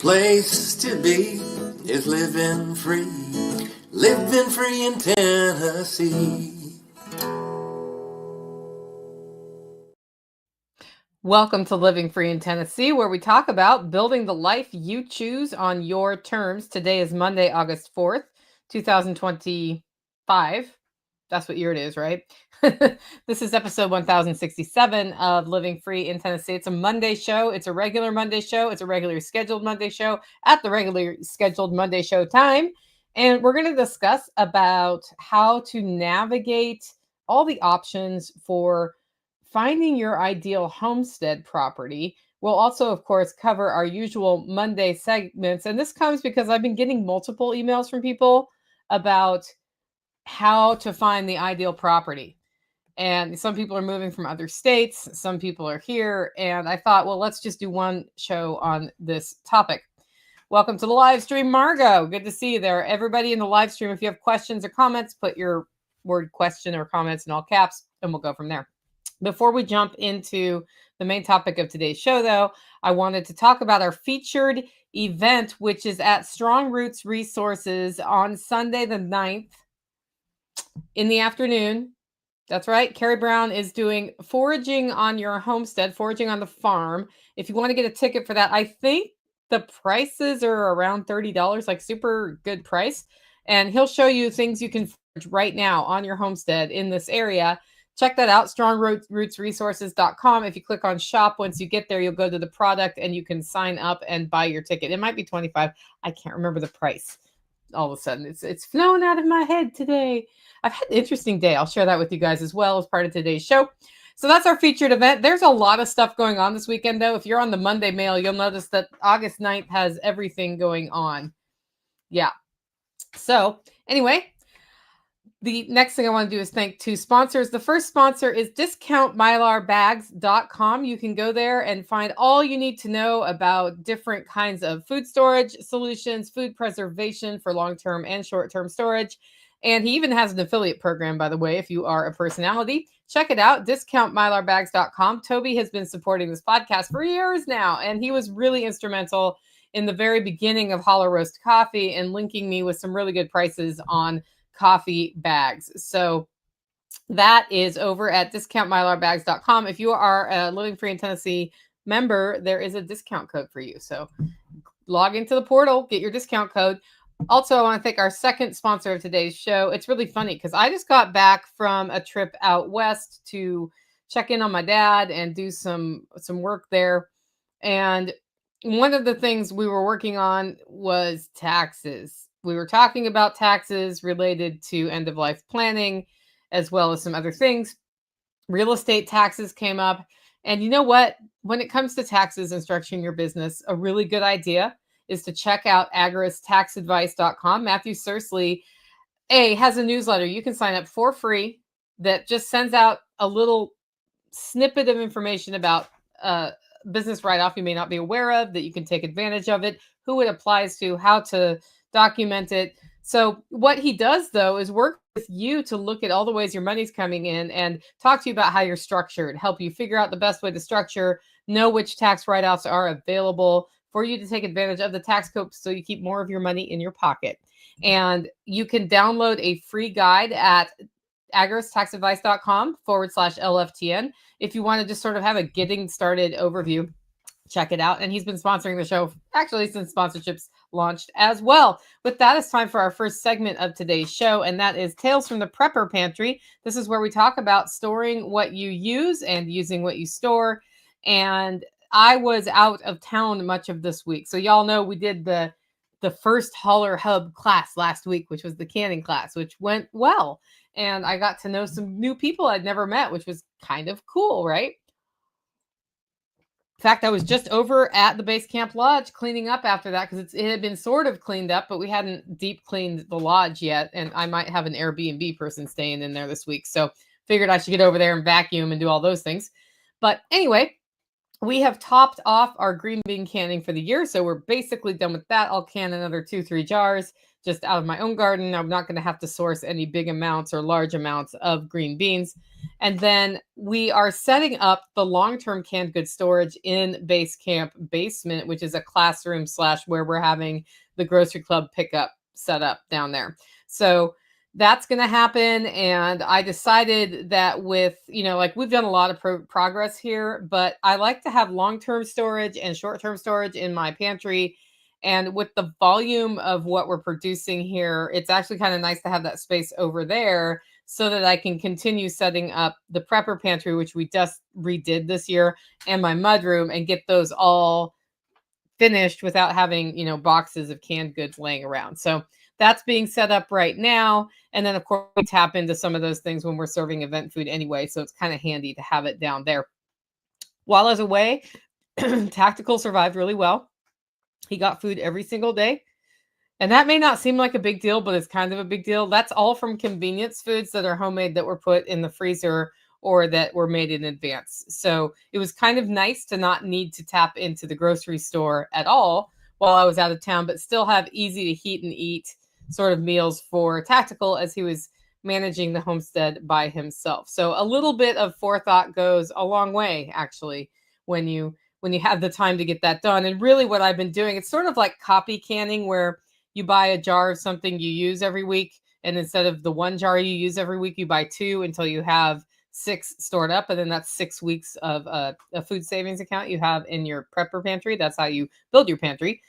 place to be is living free in Tennessee. Welcome to Living Free in Tennessee, where we talk about building the life you choose on your terms. Today is Monday, August 4th, 2025. That's what year it is, right? This is episode 1067 of Living Free in Tennessee. It's a Monday show. It's a regular Monday show. It's a regularly scheduled Monday show at the regularly scheduled Monday show time. And we're going to discuss about how to navigate all the options for finding your ideal homestead property. We'll also, of course, cover our usual Monday segments. And this comes because I've been getting multiple emails from people about how to find the ideal property. And some people are moving from other states, some people are here. And I thought, well, let's just do one show on this topic. Welcome to the live stream, Margot. Good to see you there. Everybody in the live stream, if you have questions or comments, put your word question or comments in all caps, and we'll go from there. Before we jump into the main topic of today's show, though, I wanted to talk about our featured event, which is at Strong Roots Resources on Sunday the 9th in the afternoon. That's right. Carrie Brown is doing Foraging on your homestead, Foraging on the farm. If you want to get a ticket for that, I think the prices are around $30, like super good price. And he'll show you things you can forage right now on your homestead in this area. Check that out, strongrootsresources.com. If you click on shop, once you get there, you'll go to the product and you can sign up and buy your ticket. It might be $25. I can't remember the price. All of a sudden, it's flown out of my head today. I've had an interesting day. I'll share that with you guys as well as part of today's show. So that's our featured event. There's a lot of stuff going on this weekend, though. If you're on the Monday mail, you'll notice that August 9th has everything going on. Yeah. So anyway, the next thing I want to do is thank two sponsors. The first sponsor is discountmylarbags.com. You can go there and find all you need to know about different kinds of food storage solutions, food preservation for long-term and short-term storage. And he even has an affiliate program, by the way, if you are a personality. Check it out, discountmylarbags.com. Toby has been supporting this podcast for years now, and he was really instrumental in the very beginning of Hollow Roast Coffee and linking me with some really good prices on coffee bags. So that is over at discountmylarbags.com. If you are a Living Free in Tennessee member, there is a discount code for you. So log into the portal, get your discount code. Also, I want to thank our second sponsor of today's show. It's really funny because I just got back from a trip out west to check in on my dad and do some work there. And one of the things we were working on was taxes. We were talking about taxes related to end-of-life planning, as well as some other things. Real estate taxes came up. And you know what? When it comes to taxes and structuring your business, a really good idea is to check out agristaxadvice.com. Matthew Sursley has a newsletter you can sign up for free that just sends out a little snippet of information about business write-off you may not be aware of, that you can take advantage of it, who it applies to, how to document it. So what he does, though, is work with you to look at all the ways your money's coming in and talk to you about how you're structured, help you figure out the best way to structure, know which tax write-offs are available for you to take advantage of the tax code so you keep more of your money in your pocket. And you can download a free guide at agristaxadvice.com/LFTN. If you want to just sort of have a getting started overview, check it out. And he's been sponsoring the show actually since sponsorships launched as well. With that, it's time for our first segment of today's show, and that is Tales from the Prepper Pantry. This is where we talk about storing what you use and using what you store. And I was out of town much of this week. So y'all know we did the first Holler Hub class last week, which was the canning class, which went well. And I got to know some new people I'd never met, which was kind of cool, right? In fact, I was just over at the Base Camp Lodge cleaning up after that because it had been sort of cleaned up, but we hadn't deep cleaned the lodge yet. And I might have an Airbnb person staying in there this week. So figured I should get over there and vacuum and do all those things. But anyway, we have topped off our green bean canning for the year. So we're basically done with that. I'll can another 2-3 jars just out of my own garden. I'm not going to have to source any big amounts or large amounts of green beans. And then we are setting up the long-term canned goods storage in Base Camp basement, which is a classroom / where we're having the grocery club pickup set up down there. So that's going to happen. And I decided that with, like we've done a lot of progress here, but I like to have long-term storage and short-term storage in my pantry. And with the volume of what we're producing here, it's actually kind of nice to have that space over there so that I can continue setting up the prepper pantry, which we just redid this year, and my mudroom, and get those all finished without having, boxes of canned goods laying around. So that's being set up right now. And then, of course, we tap into some of those things when we're serving event food anyway. So it's kind of handy to have it down there. While I was away, Tactical survived really well. He got food every single day. And that may not seem like a big deal, but it's kind of a big deal. That's all from convenience foods that are homemade that were put in the freezer or that were made in advance. So it was kind of nice to not need to tap into the grocery store at all while I was out of town, but still have easy to heat and eat sort of meals for Tactical as he was managing the homestead by himself. So a little bit of forethought goes a long way, actually, when you have the time to get that done. And really what I've been doing, it's sort of like copy canning, where you buy a jar of something you use every week, and instead of the one jar you use every week, you buy 2 until you have 6 stored up, and then that's 6 weeks of a food savings account you have in your prepper pantry. That's how you build your pantry.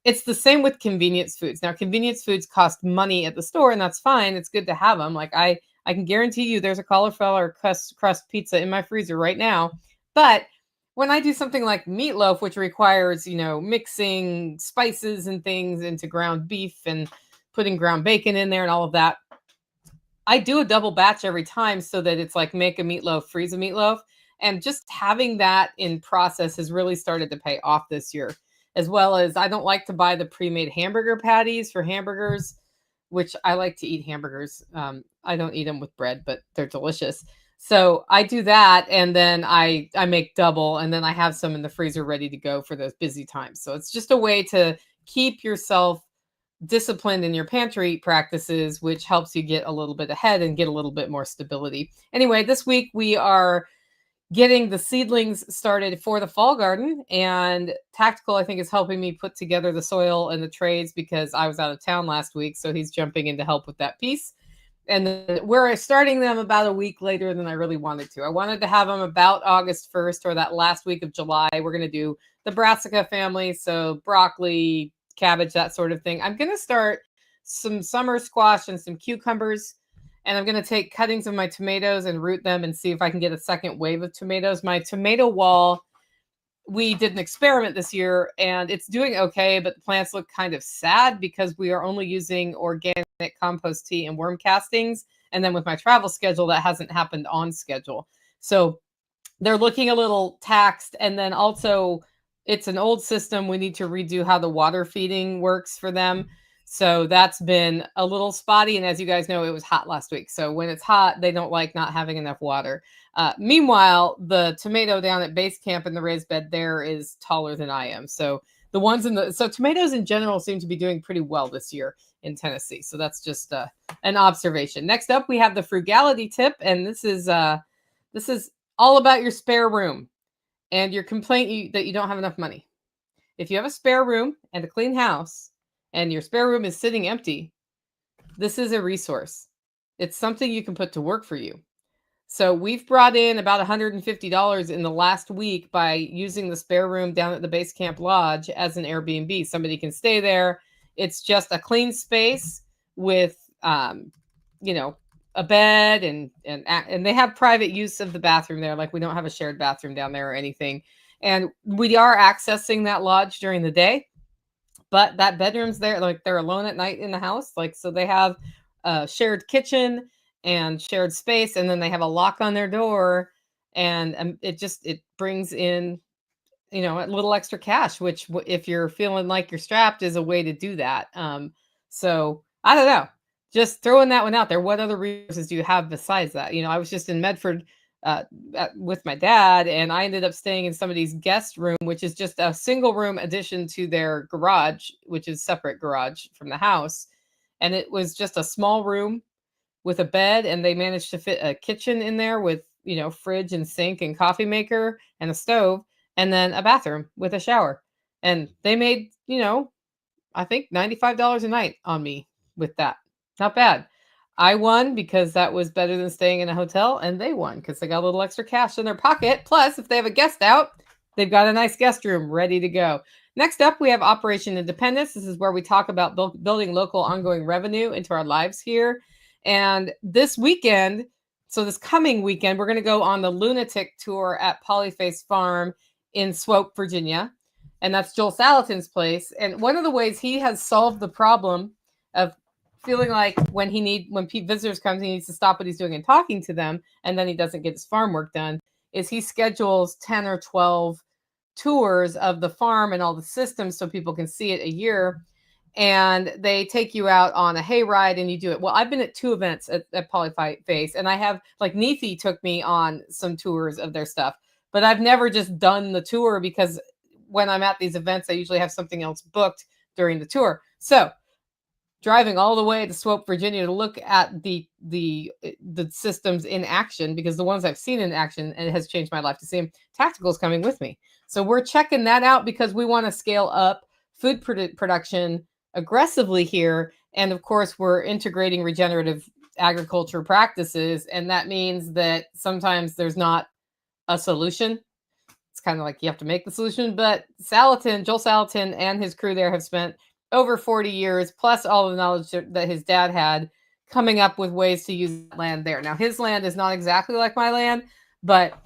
It's the same with convenience foods. Now, convenience foods cost money at the store, and that's fine. It's good to have them. Like I can guarantee you there's a cauliflower crust pizza in my freezer right now. But when I do something like meatloaf, which requires, mixing spices and things into ground beef and putting ground bacon in there and all of that, I do a double batch every time so that it's like make a meatloaf, freeze a meatloaf. And just having that in process has really started to pay off this year. As well as I don't like to buy the pre-made hamburger patties for hamburgers, which I like to eat hamburgers. I don't eat them with bread, but they're delicious. So I do that, and then I make double, and then I have some in the freezer ready to go for those busy times. So it's just a way to keep yourself disciplined in your pantry practices, which helps you get a little bit ahead and get a little bit more stability. Anyway, this week we are getting the seedlings started for the fall garden, and Tactical, I think, is helping me put together the soil and the trays because I was out of town last week. So he's jumping in to help with that piece. And then we're starting them about a week later than I really wanted to. I wanted to have them about August 1st or that last week of July. We're going to do the brassica family. So broccoli, cabbage, that sort of thing. I'm going to start some summer squash and some cucumbers. And I'm going to take cuttings of my tomatoes and root them and see if I can get a second wave of tomatoes. My tomato wall, we did an experiment this year and it's doing okay, but the plants look kind of sad because we are only using organic compost tea and worm castings. And then with my travel schedule, that hasn't happened on schedule. So they're looking a little taxed. And then also it's an old system. We need to redo how the water feeding works for them. So that's been a little spotty. And as you guys know, it was hot last week. So when it's hot, they don't like not having enough water. Meanwhile, the tomato down at Base Camp in the raised bed there is taller than I am. So the ones so tomatoes in general seem to be doing pretty well this year in Tennessee. So that's just an observation. Next up, we have the frugality tip. And this is all about your spare room and your complaint that you don't have enough money. If you have a spare room and a clean house, and your spare room is sitting empty, this is a resource. It's something you can put to work for you. So we've brought in about $150 in the last week by using the spare room down at the Base Camp Lodge as an Airbnb. Somebody can stay there. It's just a clean space with, a bed and they have private use of the bathroom there. Like we don't have a shared bathroom down there or anything. And we are accessing that lodge during the day. But that bedroom's there, like they're alone at night in the house. Like, so they have a shared kitchen and shared space. And then they have a lock on their door. And it brings in, a little extra cash, which if you're feeling like you're strapped is a way to do that. So I don't know, just throwing that one out there. What other resources do you have besides that? I was just in Medford with my dad, and I ended up staying in somebody's guest room, which is just a single room addition to their garage, which is separate garage from the house. and it was just a small room with a bed, and they managed to fit a kitchen in there with, fridge and sink and coffee maker and a stove, and then a bathroom with a shower. And they made, I think $95 a night on me with that. Not bad. I won because that was better than staying in a hotel, and they won because they got a little extra cash in their pocket. Plus, if they have a guest out, they've got a nice guest room ready to go. Next up, we have Operation Independence. This is where we talk about building local ongoing revenue into our lives here. And this weekend, so this coming weekend, we're going to go on the lunatic tour at Polyface Farm in Swope, Virginia. And that's Joel Salatin's place. And one of the ways he has solved the problem of feeling like when visitors come, he needs to stop what he's doing and talking to them, and then he doesn't get his farm work done, is he schedules 10 or 12 tours of the farm and all the systems so people can see it a year. And they take you out on a hayride and you do it. Well, I've been at 2 events at Polyface, and I have, like, Neethi took me on some tours of their stuff, but I've never just done the tour because when I'm at these events, I usually have something else booked during the tour. So driving all the way to Swope, Virginia to look at the systems in action, because the ones I've seen in action, and it has changed my life to see them, Tactical's coming with me. So we're checking that out because we want to scale up food production aggressively here. And of course, we're integrating regenerative agriculture practices. And that means that sometimes there's not a solution. It's kind of like you have to make the solution. But Joel Salatin and his crew there have spent over 40 years, plus all the knowledge that his dad had, coming up with ways to use land there. Now, his land is not exactly like my land, but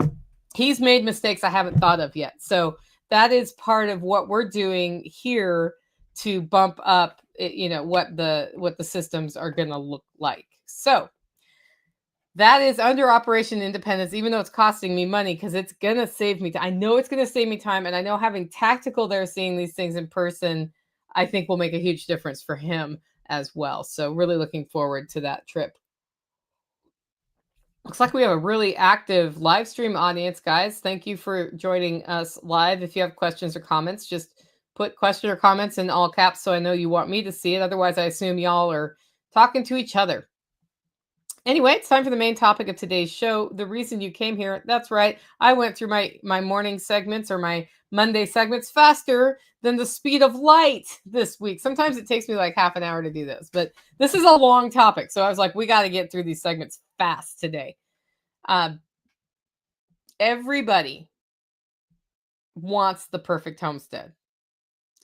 he's made mistakes I haven't thought of yet. So that is part of what we're doing here to bump up, what the systems are going to look like. So that is under Operation Independence, even though it's costing me money, because it's going to save me. I know it's going to save me time. And I know having Tactical there, seeing these things in person, I think will make a huge difference for him as well. So really looking forward to that trip. Looks like we have a really active live stream audience, guys. Thank you for joining us live. If you have questions or comments, just put question or comments in all caps so I know you want me to see it. Otherwise, I assume y'all are talking to each other. Anyway, it's time for the main topic of today's show. The reason you came here, that's right. I went through my morning segments or my Monday segments faster than the speed of light this week. Sometimes it takes me like half an hour to do this, but this is a long topic. So I was like, we got to get through these segments fast today. Everybody wants the perfect homestead.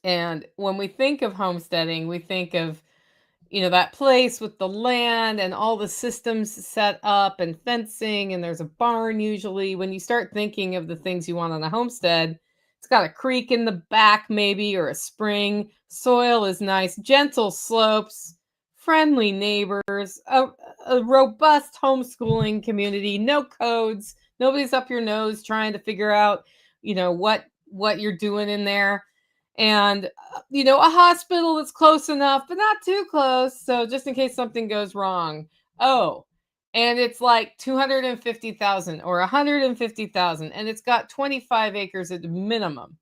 And when we think of homesteading, we think of, that place with the land and all the systems set up and fencing, and there's a barn usually. When you start thinking of the things you want on a homestead, it's got a creek in the back maybe, or a spring. Soil is nice, gentle slopes, friendly neighbors, a robust homeschooling community, no codes, nobody's up your nose trying to figure out, what you're doing in there. And, a hospital that's close enough, but not too close. So just in case something goes wrong. Oh, and it's like 250,000 or 150,000, and it's got 25 acres at minimum.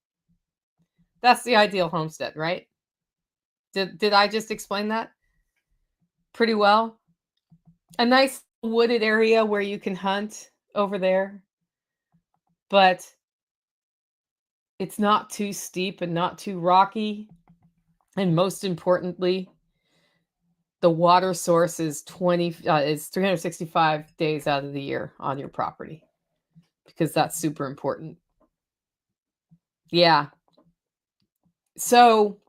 That's the ideal homestead, right? Did I just explain that pretty well? A nice wooded area where you can hunt over there, but it's not too steep and not too rocky. And most importantly, the water source is 365 days out of the year on your property, because that's super important. Yeah. So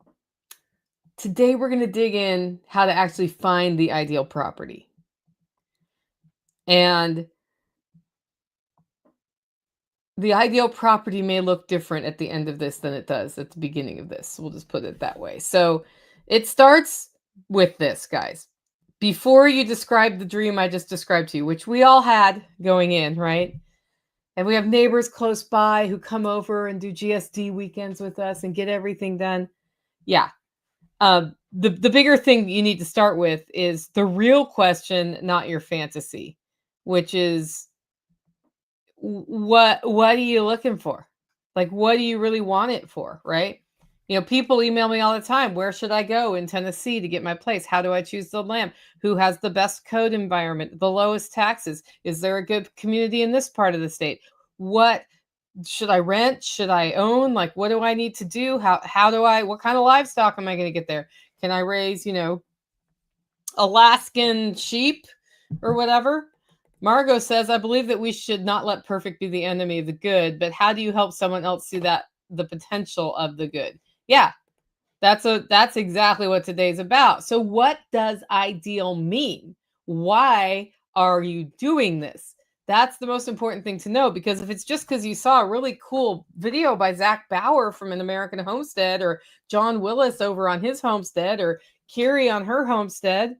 today we're going to dig in how to actually find the ideal property. And the ideal property may look different at the end of this than it does at the beginning of this. We'll just put it that way. So it starts with this, guys. Before you describe the dream I just described to you, which we all had going in, right? And we have neighbors close by who come over and do GSD weekends with us and get everything done. Yeah. The bigger thing you need to start with is the real question, not your fantasy, which is, what are you looking for? Like, what do you really want it for, right? People email me all the time. Where should I go in Tennessee to get my place? How do I choose the land? Who has the best code environment, the lowest taxes? Is there a good community in this part of the state? What should I rent? Should I own? Like, what do I need to do? What kind of livestock am I going to get there? Can I raise, Alaskan sheep or whatever? Margot says, I believe that we should not let perfect be the enemy of the good, but how do you help someone else see that the potential of the good? Yeah, that's exactly what today's about. So what does ideal mean? Why are you doing this? That's the most important thing to know, because if it's just because you saw a really cool video by Zach Bauer from An American Homestead, or John Willis over on his homestead, or Carrie on her homestead,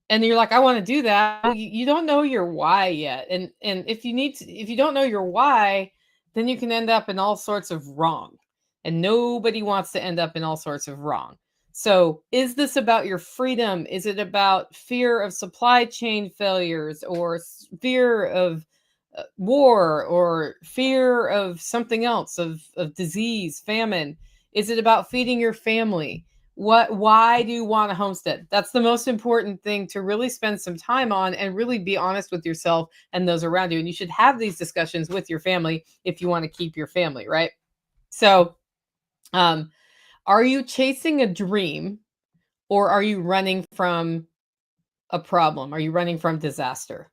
and you're like, I want to do that, you don't know your why yet. And if you don't know your why, then you can end up in all sorts of wrong. And nobody wants to end up in all sorts of wrong. So is this about your freedom? Is it about fear of supply chain failures, or fear of war, or fear of something else, of disease, famine? Is it about feeding your family? Why do you want a homestead? That's the most important thing to really spend some time on, and really be honest with yourself and those around you. And you should have these discussions with your family if you want to keep your family, right? So, are you chasing a dream, or are you running from a problem? Are you running from disaster?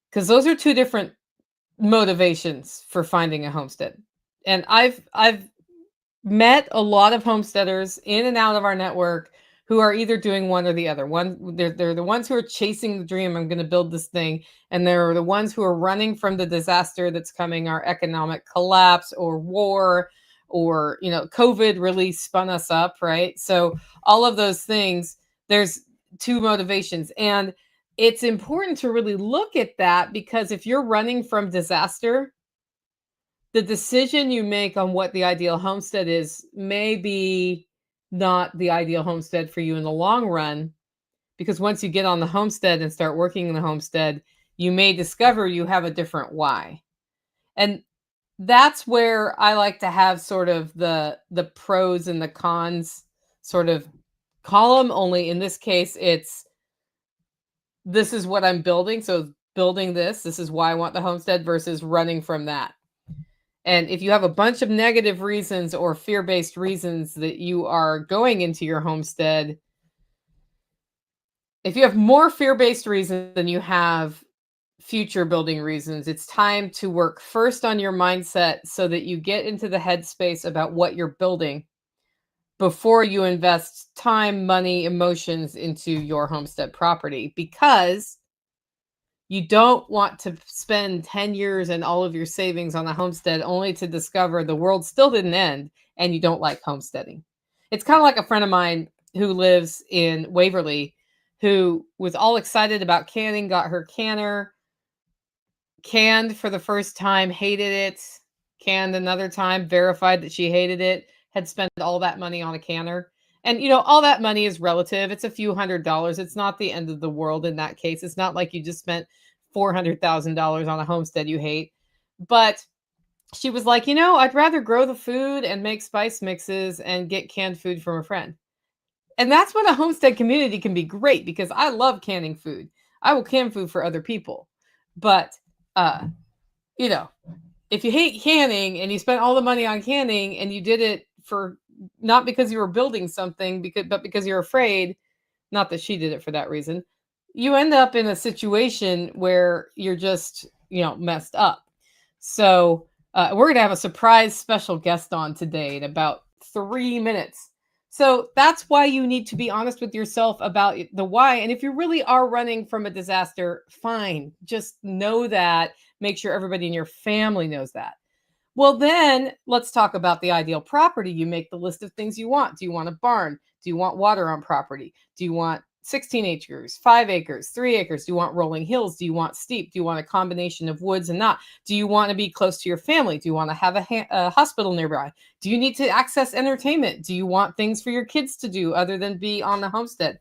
Because those are two different motivations for finding a homestead. And I've met a lot of homesteaders in and out of our network who are either doing one or the other. They're the ones who are chasing the dream, I'm going to build this thing, and they're the ones who are running from the disaster that's coming, our economic collapse, or war, or COVID really spun us up, right? So all of those things, there's two motivations. And it's important to really look at that, because if you're running from disaster, the decision you make on what the ideal homestead is may be not the ideal homestead for you in the long run. Because once you get on the homestead and start working in the homestead, you may discover you have a different why. And that's where I like to have sort of the pros and the cons sort of column. Only in this case, this is what I'm building. So building this is why I want the homestead, versus running from that. And if you have a bunch of negative reasons or fear-based reasons that you are going into your homestead, if you have more fear-based reasons than you have future building reasons, it's time to work first on your mindset, so that you get into the headspace about what you're building before you invest time, money, emotions into your homestead property. Because you don't want to spend 10 years and all of your savings on a homestead only to discover the world still didn't end and you don't like homesteading. It's kind of like a friend of mine who lives in Waverly, who was all excited about canning, got her canner, canned for the first time, hated it, canned another time, verified that she hated it, had spent all that money on a canner. And, all that money is relative. It's a few $100s. It's not the end of the world in that case. It's not like you just spent $400,000 on a homestead you hate. But she was like, I'd rather grow the food and make spice mixes and get canned food from a friend. And that's when a homestead community can be great, because I love canning food. I will can food for other people. But, if you hate canning and you spent all the money on canning, and you did it for not because you were building something, but because you're afraid, not that she did it for that reason, you end up in a situation where you're just, messed up. So we're going to have a surprise special guest on today in about 3 minutes. So that's why you need to be honest with yourself about the why. And if you really are running from a disaster, fine. Just know that. Make sure everybody in your family knows that. Well, then let's talk about the ideal property. You make the list of things you want. Do you want a barn? Do you want water on property? Do you want 16 acres, 5 acres, 3 acres? Do you want rolling hills? Do you want steep? Do you want a combination of woods and not? Do you want to be close to your family? Do you want to have a hospital nearby? Do you need to access entertainment? Do you want things for your kids to do other than be on the homestead?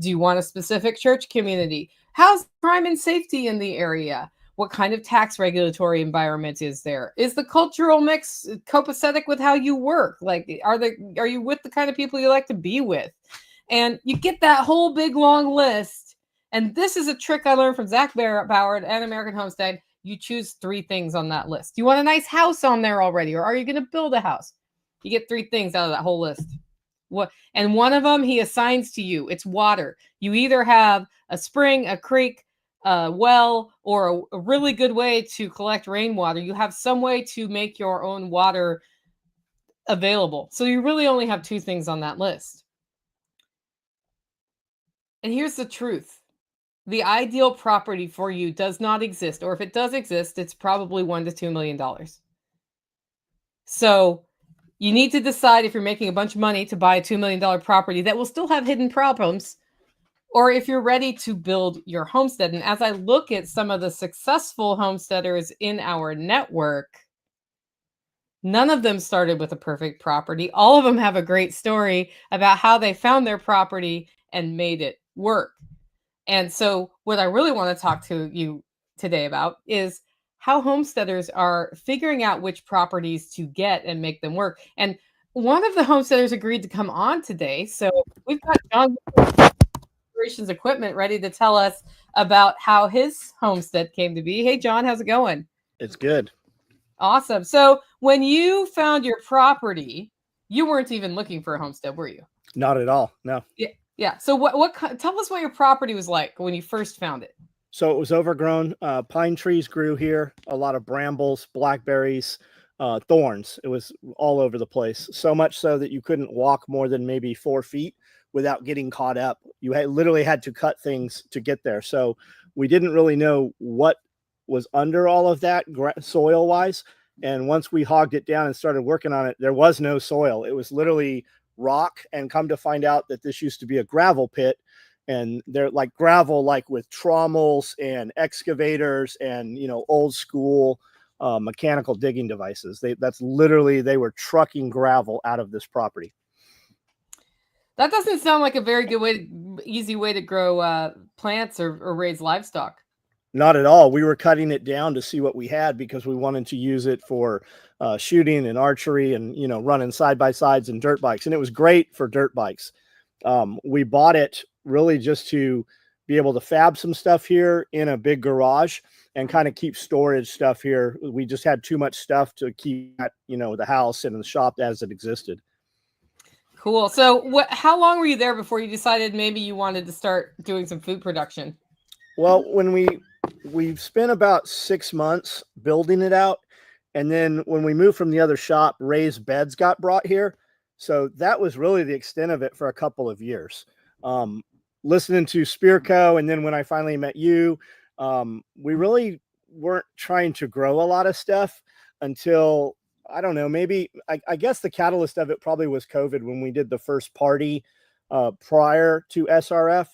Do you want a specific church community? How's crime and safety in the area? What kind of tax regulatory environment is there? Is the cultural mix copacetic with how you work? Like, are you with the kind of people you like to be with? And you get that whole big long list. And this is a trick I learned from Zach Bauer and American Homestead. You choose 3 things on that list. You want a nice house on there already, or are you going to build a house? You get 3 things out of that whole list. And one of them he assigns to you. It's water. You either have a spring, a creek, a well, or a really good way to collect rainwater. You have some way to make your own water available. So you really only have 2 things on that list. And here's the truth. The ideal property for you does not exist, or if it does exist, it's probably $1 to $2 million. So you need to decide if you're making a bunch of money to buy a $2 million property that will still have hidden problems, or if you're ready to build your homestead. And as I look at some of the successful homesteaders in our network, none of them started with a perfect property. All of them have a great story about how they found their property and made it work. And so what I really want to talk to you today about is how homesteaders are figuring out which properties to get and make them work. And one of the homesteaders agreed to come on today. So we've got John Operations Equipment ready to tell us about how his homestead came to be. Hey, John, how's it going? It's good. Awesome. So when you found your property, you weren't even looking for a homestead, were you? Not at all. No. Yeah. So tell us what your property was like when you first found it. So it was overgrown. Pine trees grew here, a lot of brambles, blackberries, thorns. It was all over the place. So much so that you couldn't walk more than maybe 4 feet without getting caught up. You literally had to cut things to get there. So we didn't really know what was under all of that soil wise. And once we hogged it down and started working on it, there was no soil. It was literally rock. And come to find out that this used to be a gravel pit. And they're like gravel, like with trommels and excavators and, old school mechanical digging devices. They were trucking gravel out of this property. That doesn't sound like a very easy way to grow plants or raise livestock. Not at all. We were cutting it down to see what we had because we wanted to use it for shooting and archery and, running side-by-sides and dirt bikes. And it was great for dirt bikes. We bought it really just to be able to fab some stuff here in a big garage and kind of keep storage stuff here. We just had too much stuff to keep at, the house and the shop as it existed. Cool. So how long were you there before you decided maybe you wanted to start doing some food production? Well, when we spent about 6 months building it out. And then when we moved from the other shop, raised beds got brought here. So that was really the extent of it for a couple of years. Listening to Spearco. And then when I finally met you, we really weren't trying to grow a lot of stuff until, I don't know, maybe, I guess the catalyst of it probably was COVID when we did the first party prior to SRF,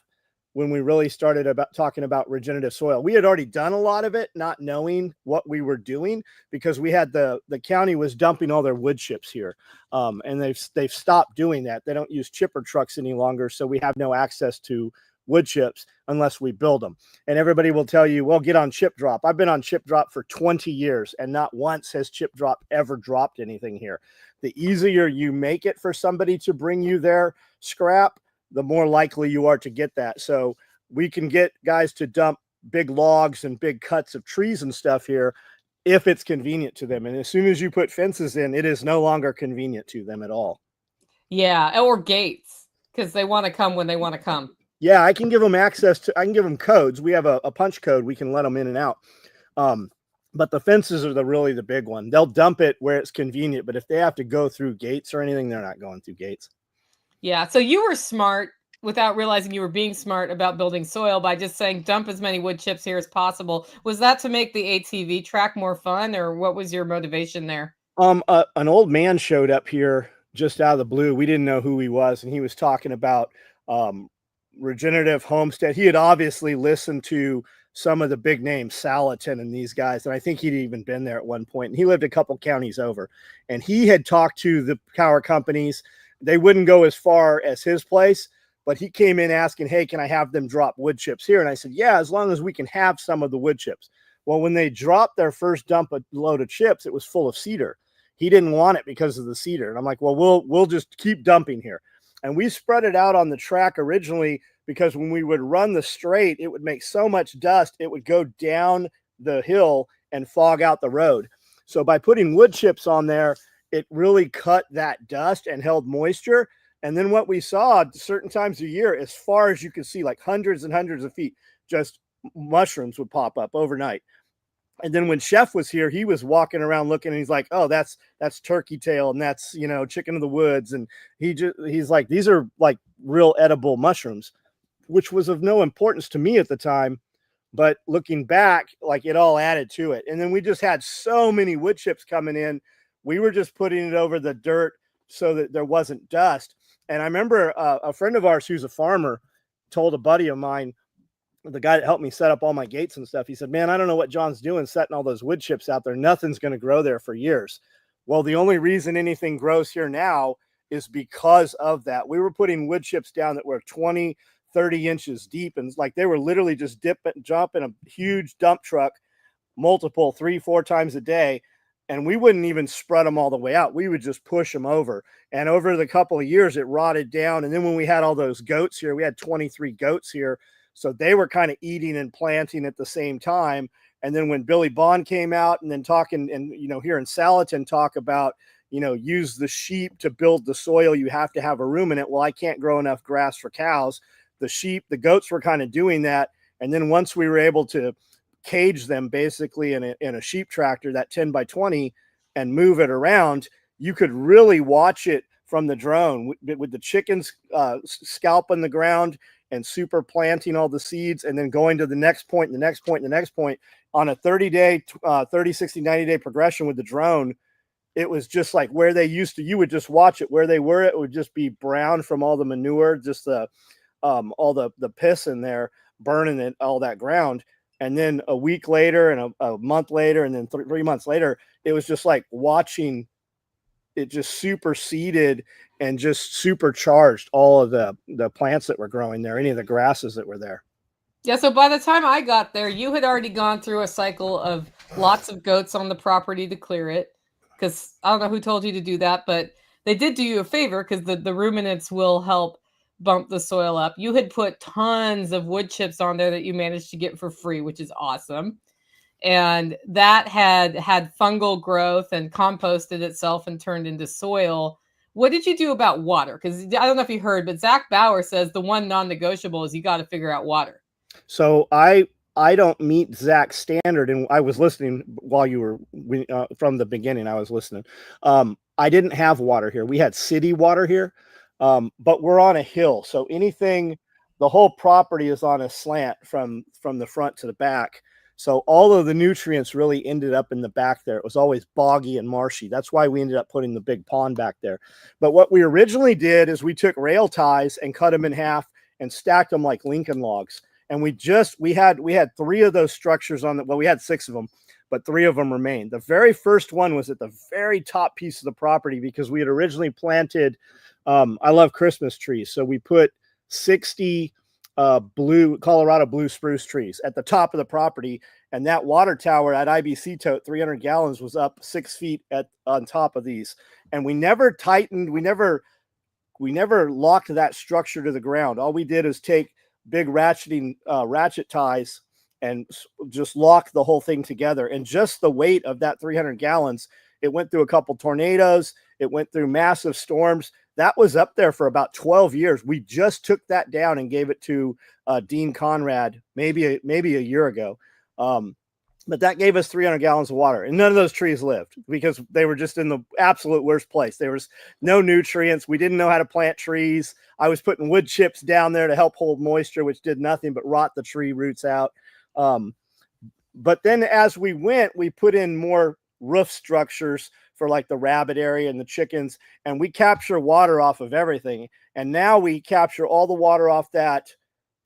when we really started talking about regenerative soil. We had already done a lot of it, not knowing what we were doing, because we had the county was dumping all their wood chips here. And they've stopped doing that. They don't use chipper trucks any longer. So we have no access to wood chips unless we build them. And everybody will tell you, well, get on Chip Drop. I've been on Chip Drop for 20 years and not once has Chip Drop ever dropped anything here. The easier you make it for somebody to bring you their scrap, the more likely you are to get that. So we can get guys to dump big logs and big cuts of trees and stuff here if it's convenient to them. And as soon as you put fences in, it is no longer convenient to them at all. Yeah, or gates, because they want to come when they want to come. Yeah, I can give them I can give them codes. We have a punch code. We can let them in and out. But the fences are really the big one. They'll dump it where it's convenient. But if they have to go through gates or anything, they're not going through gates. Yeah, so you were smart without realizing you were being smart about building soil by just saying dump as many wood chips here as possible. Was that to make the ATV track more fun, or what was your motivation there? An old man showed up here just out of the blue. We didn't know who he was, and he was talking about regenerative homestead. He had obviously listened to some of the big names, Salatin and these guys, and I think he'd even been there at one point. And he lived a couple counties over, and he had talked to the power companies. They wouldn't go as far as his place, but he came in asking, hey, can I have them drop wood chips here? And I said, yeah, as long as we can have some of the wood chips. Well, when they dropped their first load of chips, it was full of cedar. He didn't want it because of the cedar. And I'm like, well, we'll just keep dumping here. And we spread it out on the track originally because when we would run the straight, it would make so much dust, it would go down the hill and fog out the road. So by putting wood chips on there, it really cut that dust and held moisture. And then what we saw certain times a year, as far as you could see, like hundreds and hundreds of feet, just mushrooms would pop up overnight. And then when Chef was here, he was walking around looking and he's like, oh, that's turkey tail. And that's, chicken of the woods. And he's like, these are like real edible mushrooms, which was of no importance to me at the time. But looking back, like it all added to it. And then we just had so many wood chips coming in. We were just putting it over the dirt so that there wasn't dust. And I remember a friend of ours who's a farmer told a buddy of mine, the guy that helped me set up all my gates and stuff, he said, man, I don't know what John's doing setting all those wood chips out there. Nothing's going to grow there for years. Well, the only reason anything grows here now is because of that. We were putting wood chips down that were 20, 30 inches deep. And like they were literally just jump in a huge dump truck, multiple 3-4 times a day. And we wouldn't even spread them all the way out. We would just push them over. And over the couple of years, it rotted down. And then when we had all those goats here, we had 23 goats here. So they were kind of eating and planting at the same time. And then when Billy Bond came out and then talking and, here in Salatin talk about, use the sheep to build the soil. You have to have a ruminant. Well, I can't grow enough grass for cows. The goats were kind of doing that. And then once we were able to cage them basically in a sheep tractor, that 10 by 20, and move it around, you could really watch it from the drone with the chickens scalping the ground and super planting all the seeds and then going to the next point, and the next point, and the next point on a 30-day, 30, 60, 90-day progression with the drone. It was just like where they used to, you would just watch it where they were. It would just be brown from all the manure, just all the piss in there, burning it, all that ground. And then a week later and a month later, and then 3 months later, it was just like watching it just superseded and just supercharged all of the plants that were growing there, any of the grasses that were there. Yeah, so by the time I got there, you had already gone through a cycle of lots of goats on the property to clear it. Because I don't know who told you to do that, but they did do you a favor because the ruminants will help bump the soil up. You had put tons of wood chips on there that you managed to get for free, which is awesome. And that had fungal growth and composted itself and turned into soil. What did you do about water? Because I don't know if you heard, but Zach Bauer says the one non-negotiable is you got to figure out water. So I don't meet Zach's standard, and I was listening while you were from the beginning. I was listening. I didn't have water here. We had city water here, but we're on a hill, so the whole property is on a slant from the front to the back. So all of the nutrients really ended up in the back there. It was always boggy and marshy. That's why we ended up putting the big pond back there. But what we originally did is we took rail ties and cut them in half and stacked them like Lincoln logs. And we had 3 of those structures we had 6 of them, but 3 of them remained. The very first one was at the very top piece of the property because we had originally planted, I love Christmas trees. So we put 60 Colorado blue spruce trees at the top of the property. And that water tower at IBC tote, 300 gallons, was up 6 feet on top of these. And we never tightened. We never locked that structure to the ground. All we did is take big ratchet ties and just lock the whole thing together. And just the weight of that 300 gallons, it went through a couple tornadoes. It went through massive storms. That was up there for about 12 years. We just took that down and gave it to Dean Conrad maybe a year ago. But that gave us 300 gallons of water, and none of those trees lived because they were just in the absolute worst place. There was no nutrients. We didn't know how to plant trees. I was putting wood chips down there to help hold moisture, which did nothing but rot the tree roots out. But then as we went, we put in more roof structures for like the rabbit area and the chickens, and we capture water off of everything. And now we capture all the water off that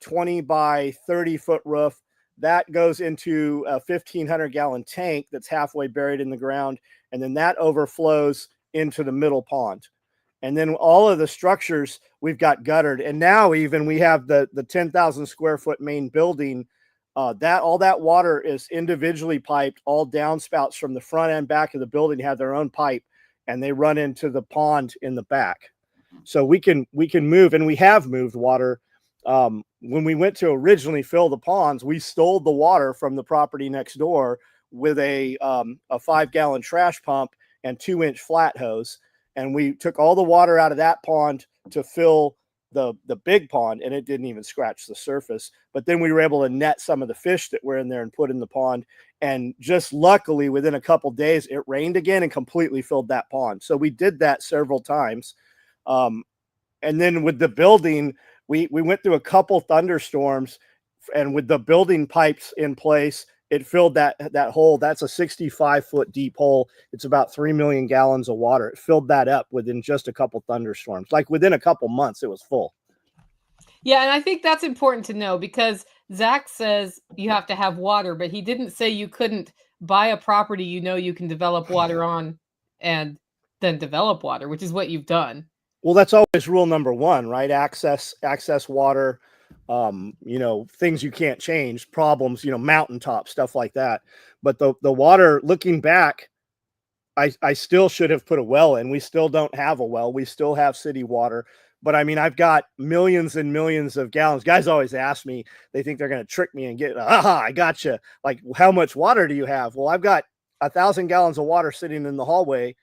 20 by 30 foot roof. That goes into a 1,500 gallon tank that's halfway buried in the ground. And then that overflows into the middle pond. And then all of the structures we've got guttered. And now even we have the 10,000 square foot main building That all that water is individually piped. All downspouts from the front and back of the building have their own pipe, and they run into the pond in the back. So we can move, and we have moved water. When we went to originally fill the ponds, we stole the water from the property next door with a 5-gallon trash pump and 2-inch flat hose, and we took all the water out of that pond to fill the big pond, and it didn't even scratch the surface. But then we were able to net some of the fish that were in there and put in the pond, and just luckily within a couple days it rained again and completely filled that pond. So we did that several times. And then with the building, we went through a couple thunderstorms, and with the building pipes in place, it filled that hole. That's a 65-foot deep hole. It's about 3 million gallons of water. It filled that up within just a couple thunderstorms. Like within a couple months, it was full. Yeah, and I think that's important to know, because Zach says you have to have water, but he didn't say you couldn't buy a property you can develop water on and then develop water, which is what you've done. Well, that's always rule number one, right? Access water, things you can't change, problems, mountaintop stuff like that. But the water, looking back, I still should have put a well in. We still don't have a well. We still have city water. But I mean, I've got millions and millions of gallons. Guys always ask me, they think they're going to trick me and get, I gotcha. Like, how much water do you have? Well, I've got 1,000 gallons of water sitting in the hallway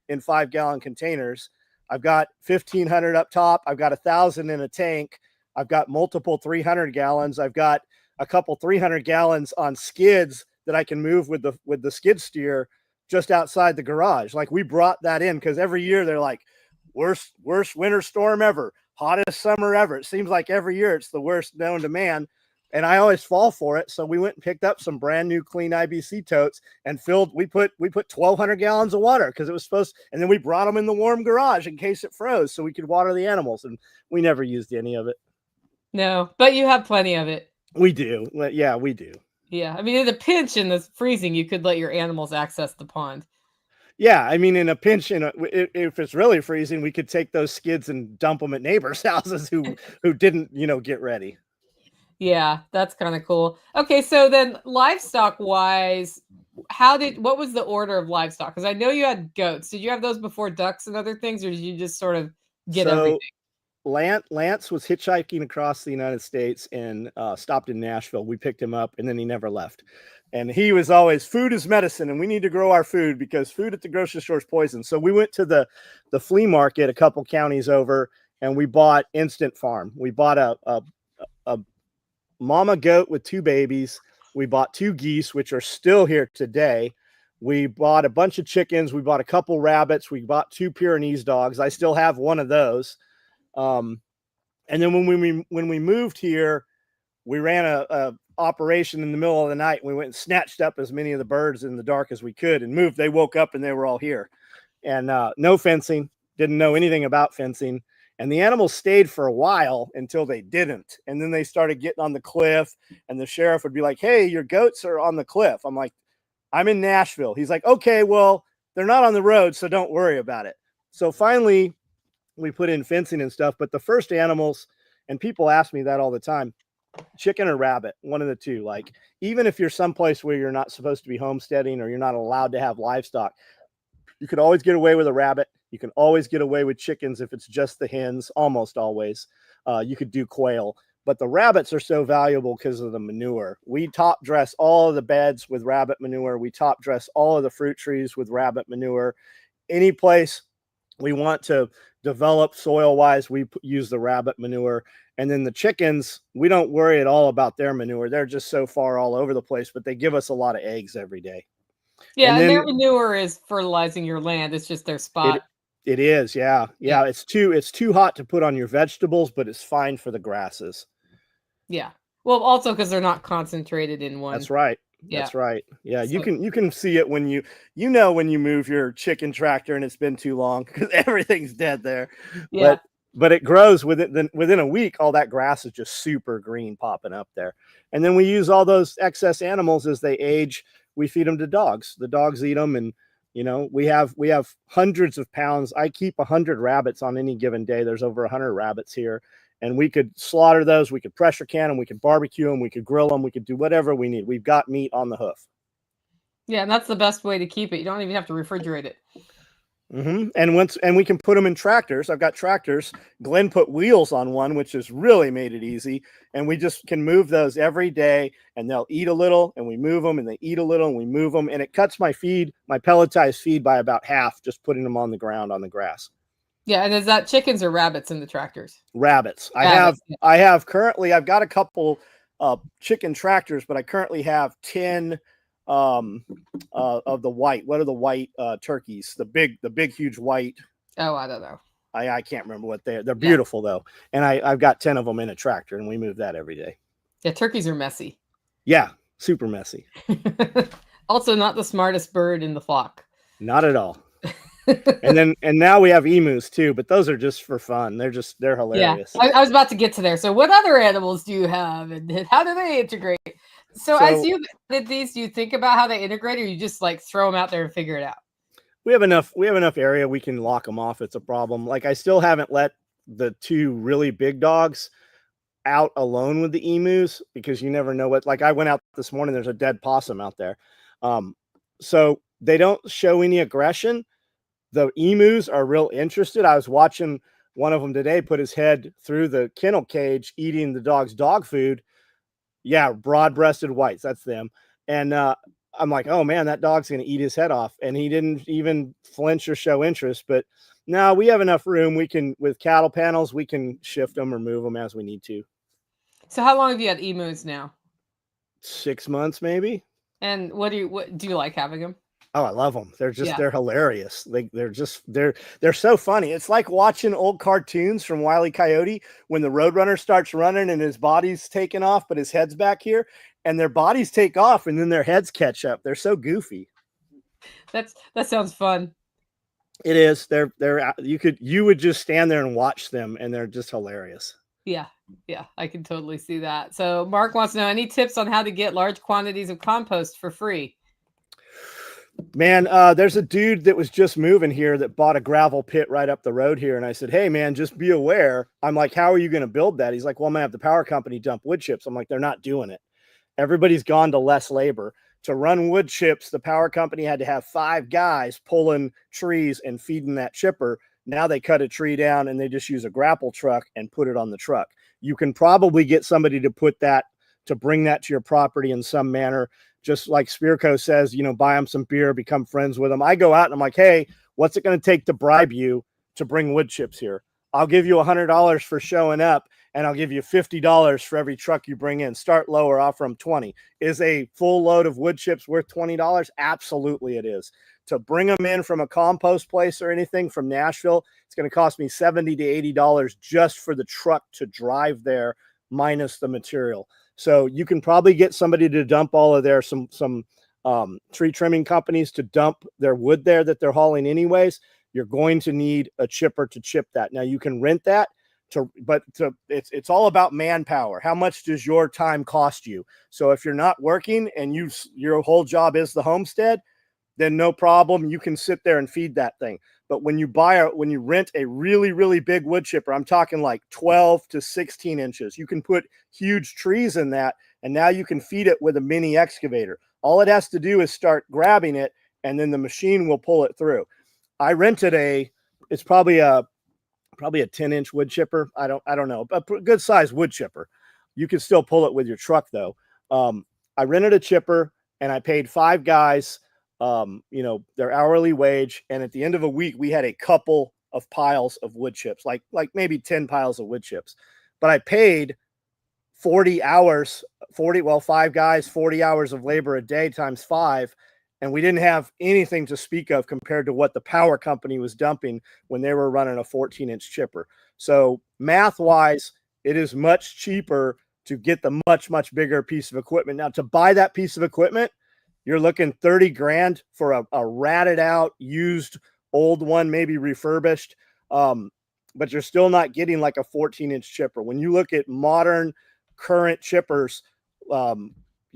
in 5-gallon containers. I've got 1,500 up top. I've got 1,000 in a tank. I've got multiple 300 gallons. I've got a couple 300 gallons on skids that I can move with the skid steer just outside the garage. Like, we brought that in because every year they're like, worst winter storm ever, hottest summer ever. It seems like every year it's the worst known to man. And I always fall for it. So we went and picked up some brand new clean IBC totes and we put 1,200 gallons of water because it was supposed, and then we brought them in the warm garage in case it froze so we could water the animals. And we never used any of it. No, but you have plenty of it. We do. Yeah, we do. Yeah. I mean, in a pinch in the freezing, you could let your animals access the pond. Yeah, I mean, in a pinch, if it's really freezing, we could take those skids and dump them at neighbors' houses who didn't, get ready. Yeah, that's kind of cool. Okay, so then livestock wise, what was the order of livestock? Because I know you had goats. Did you have those before ducks and other things, or did you just sort of get everything? Lance was hitchhiking across the United States and stopped in Nashville. We picked him up, and then he never left. And he was always, food is medicine, and we need to grow our food because food at the grocery store is poison. So we went to the flea market a couple counties over, and we bought Instant Farm. We bought a mama goat with 2 babies. We bought 2 geese, which are still here today. We bought a bunch of chickens. We bought a couple rabbits. We bought 2 Pyrenees dogs. I still have one of those. And then when we moved here, we ran a operation in the middle of the night. We went and snatched up as many of the birds in the dark as we could and moved. They woke up and they were all here. And no fencing. Didn't know anything about fencing. And the animals stayed for a while until they didn't. And then they started getting on the cliff, and the sheriff would be like, hey, your goats are on the cliff. I'm like, I'm in Nashville. He's like, okay, well, they're not on the road, so don't worry about it. So finally, we put in fencing and stuff. But the first animals, and people ask me that all the time, chicken or rabbit, one of the two. Like, even if you're someplace where you're not supposed to be homesteading or you're not allowed to have livestock, you could always get away with a rabbit. You can always get away with chickens if it's just the hens, almost always. You could do quail. But the rabbits are so valuable because of the manure. We top dress all of the beds with rabbit manure. We top dress all of the fruit trees with rabbit manure. Any place we want to develop soil-wise, we use the rabbit manure. And then the chickens, we don't worry at all about their manure. They're just so far all over the place, but they give us a lot of eggs every day. Yeah, and their manure is fertilizing your land. It's just their spot. It is, yeah. It's too hot to put on your vegetables, but it's fine for the grasses. Yeah. Well, also because they're not concentrated in one. That's right. Yeah. That's right. Yeah, so, you can see it when you move your chicken tractor and it's been too long because everything's dead there. Yeah. But it grows within a week. All that grass is just super green popping up there. And then we use all those excess animals as they age. We feed them to dogs. The dogs eat them, and we have hundreds of pounds. I keep 100 rabbits on any given day. There's over 100 rabbits here, and we could slaughter those. We could pressure can them. We could barbecue them. We could grill them. We could do whatever we need. We've got meat on the hoof. Yeah, and that's the best way to keep it. You don't even have to refrigerate it. And we can put them in tractors. I've got tractors. Glenn put wheels on one, which has really made it easy. And we just can move those every day, and they'll eat a little, and we move them, and they eat a little, and we move them. And it cuts my pelletized feed by about half, just putting them on the ground on the grass. Yeah, and is that chickens or rabbits in the tractors? Rabbits. I've got a couple chicken tractors, but I currently have 10 of the white. What are the white turkeys? The big huge white. Oh, I don't know. I can't remember what they're beautiful though. And I've got 10 of them in a tractor, and we move that every day. Yeah, turkeys are messy. Yeah, super messy. Also not the smartest bird in the flock. Not at all. and now we have emus too, but those are just for fun. They're hilarious. Yeah, I was about to get to there. So what other animals do you have, and how do they integrate? So as you did these, do you think about how they integrate, or you just like throw them out there and figure it out? We have enough area we can lock them off. It's a problem. Like I still haven't let the 2 really big dogs out alone with the emus, because you never know what, like I went out this morning, there's a dead possum out there. So they don't show any aggression. The emus are real interested. I was watching one of them today put his head through the kennel cage, eating the dog's dog food. Yeah, broad-breasted whites, that's them. And I'm like, oh man, that dog's going to eat his head off. And he didn't even flinch or show interest. But no, we have enough room. We can, with cattle panels, we can shift them or move them as we need to. So how long have you had emus now? 6 months, maybe. And what do you like having them? Oh, I love them. They're hilarious. They're so funny. It's like watching old cartoons from Wile E. Coyote when the Roadrunner starts running and his body's taken off, but his head's back here, and their bodies take off and then their heads catch up. They're so goofy. That sounds fun. It is. You would just stand there and watch them, and they're just hilarious. Yeah, I can totally see that. So Mark wants to know any tips on how to get large quantities of compost for free. Man, there's a dude that was just moving here that bought a gravel pit right up the road here. And I said, hey, man, just be aware. I'm like, how are you going to build that? He's like, well, I'm going to have the power company dump wood chips. I'm like, they're not doing it. Everybody's gone to less labor. To run wood chips, the power company had to have 5 guys pulling trees and feeding that chipper. Now they cut a tree down and they just use a grapple truck and put it on the truck. You can probably get somebody to bring that to your property in some manner. Just like Spirko says, buy them some beer, become friends with them. I go out and I'm like, hey, what's it going to take to bribe you to bring wood chips here? I'll give you $100 for showing up, and I'll give you $50 for every truck you bring in. Start lower, offer them 20. Is a full load of wood chips worth $20? Absolutely it is. To bring them in from a compost place or anything from Nashville, it's going to cost me $70 to $80 just for the truck to drive there, minus the material. So you can probably get somebody to dump all of their some tree trimming companies to dump their wood there that they're hauling anyways. You're going to need a chipper to chip that. Now you can rent that it's all about manpower. How much does your time cost you? So if you're not working and your whole job is the homestead, then no problem. You can sit there and feed that thing. But when you rent a really, really big wood chipper, I'm talking like 12 to 16 inches, you can put huge trees in that. And now you can feed it with a mini excavator. All it has to do is start grabbing it, and then the machine will pull it through. I rented it's probably a 10-inch wood chipper. I don't know, a good size wood chipper. You can still pull it with your truck though. I rented a chipper and I paid 5 guys, their hourly wage. And at the end of a week, we had a couple of piles of wood chips, like maybe 10 piles of wood chips, but I paid 40 hours, 5 guys, 40 hours of labor a day times 5. And we didn't have anything to speak of compared to what the power company was dumping when they were running a 14-inch chipper. So math-wise, it is much cheaper to get the much, much bigger piece of equipment. Now, to buy that piece of equipment, you're looking $30,000 for a ratted out, used, old one, maybe refurbished. But you're still not getting like a 14-inch chipper. When you look at modern, current chippers,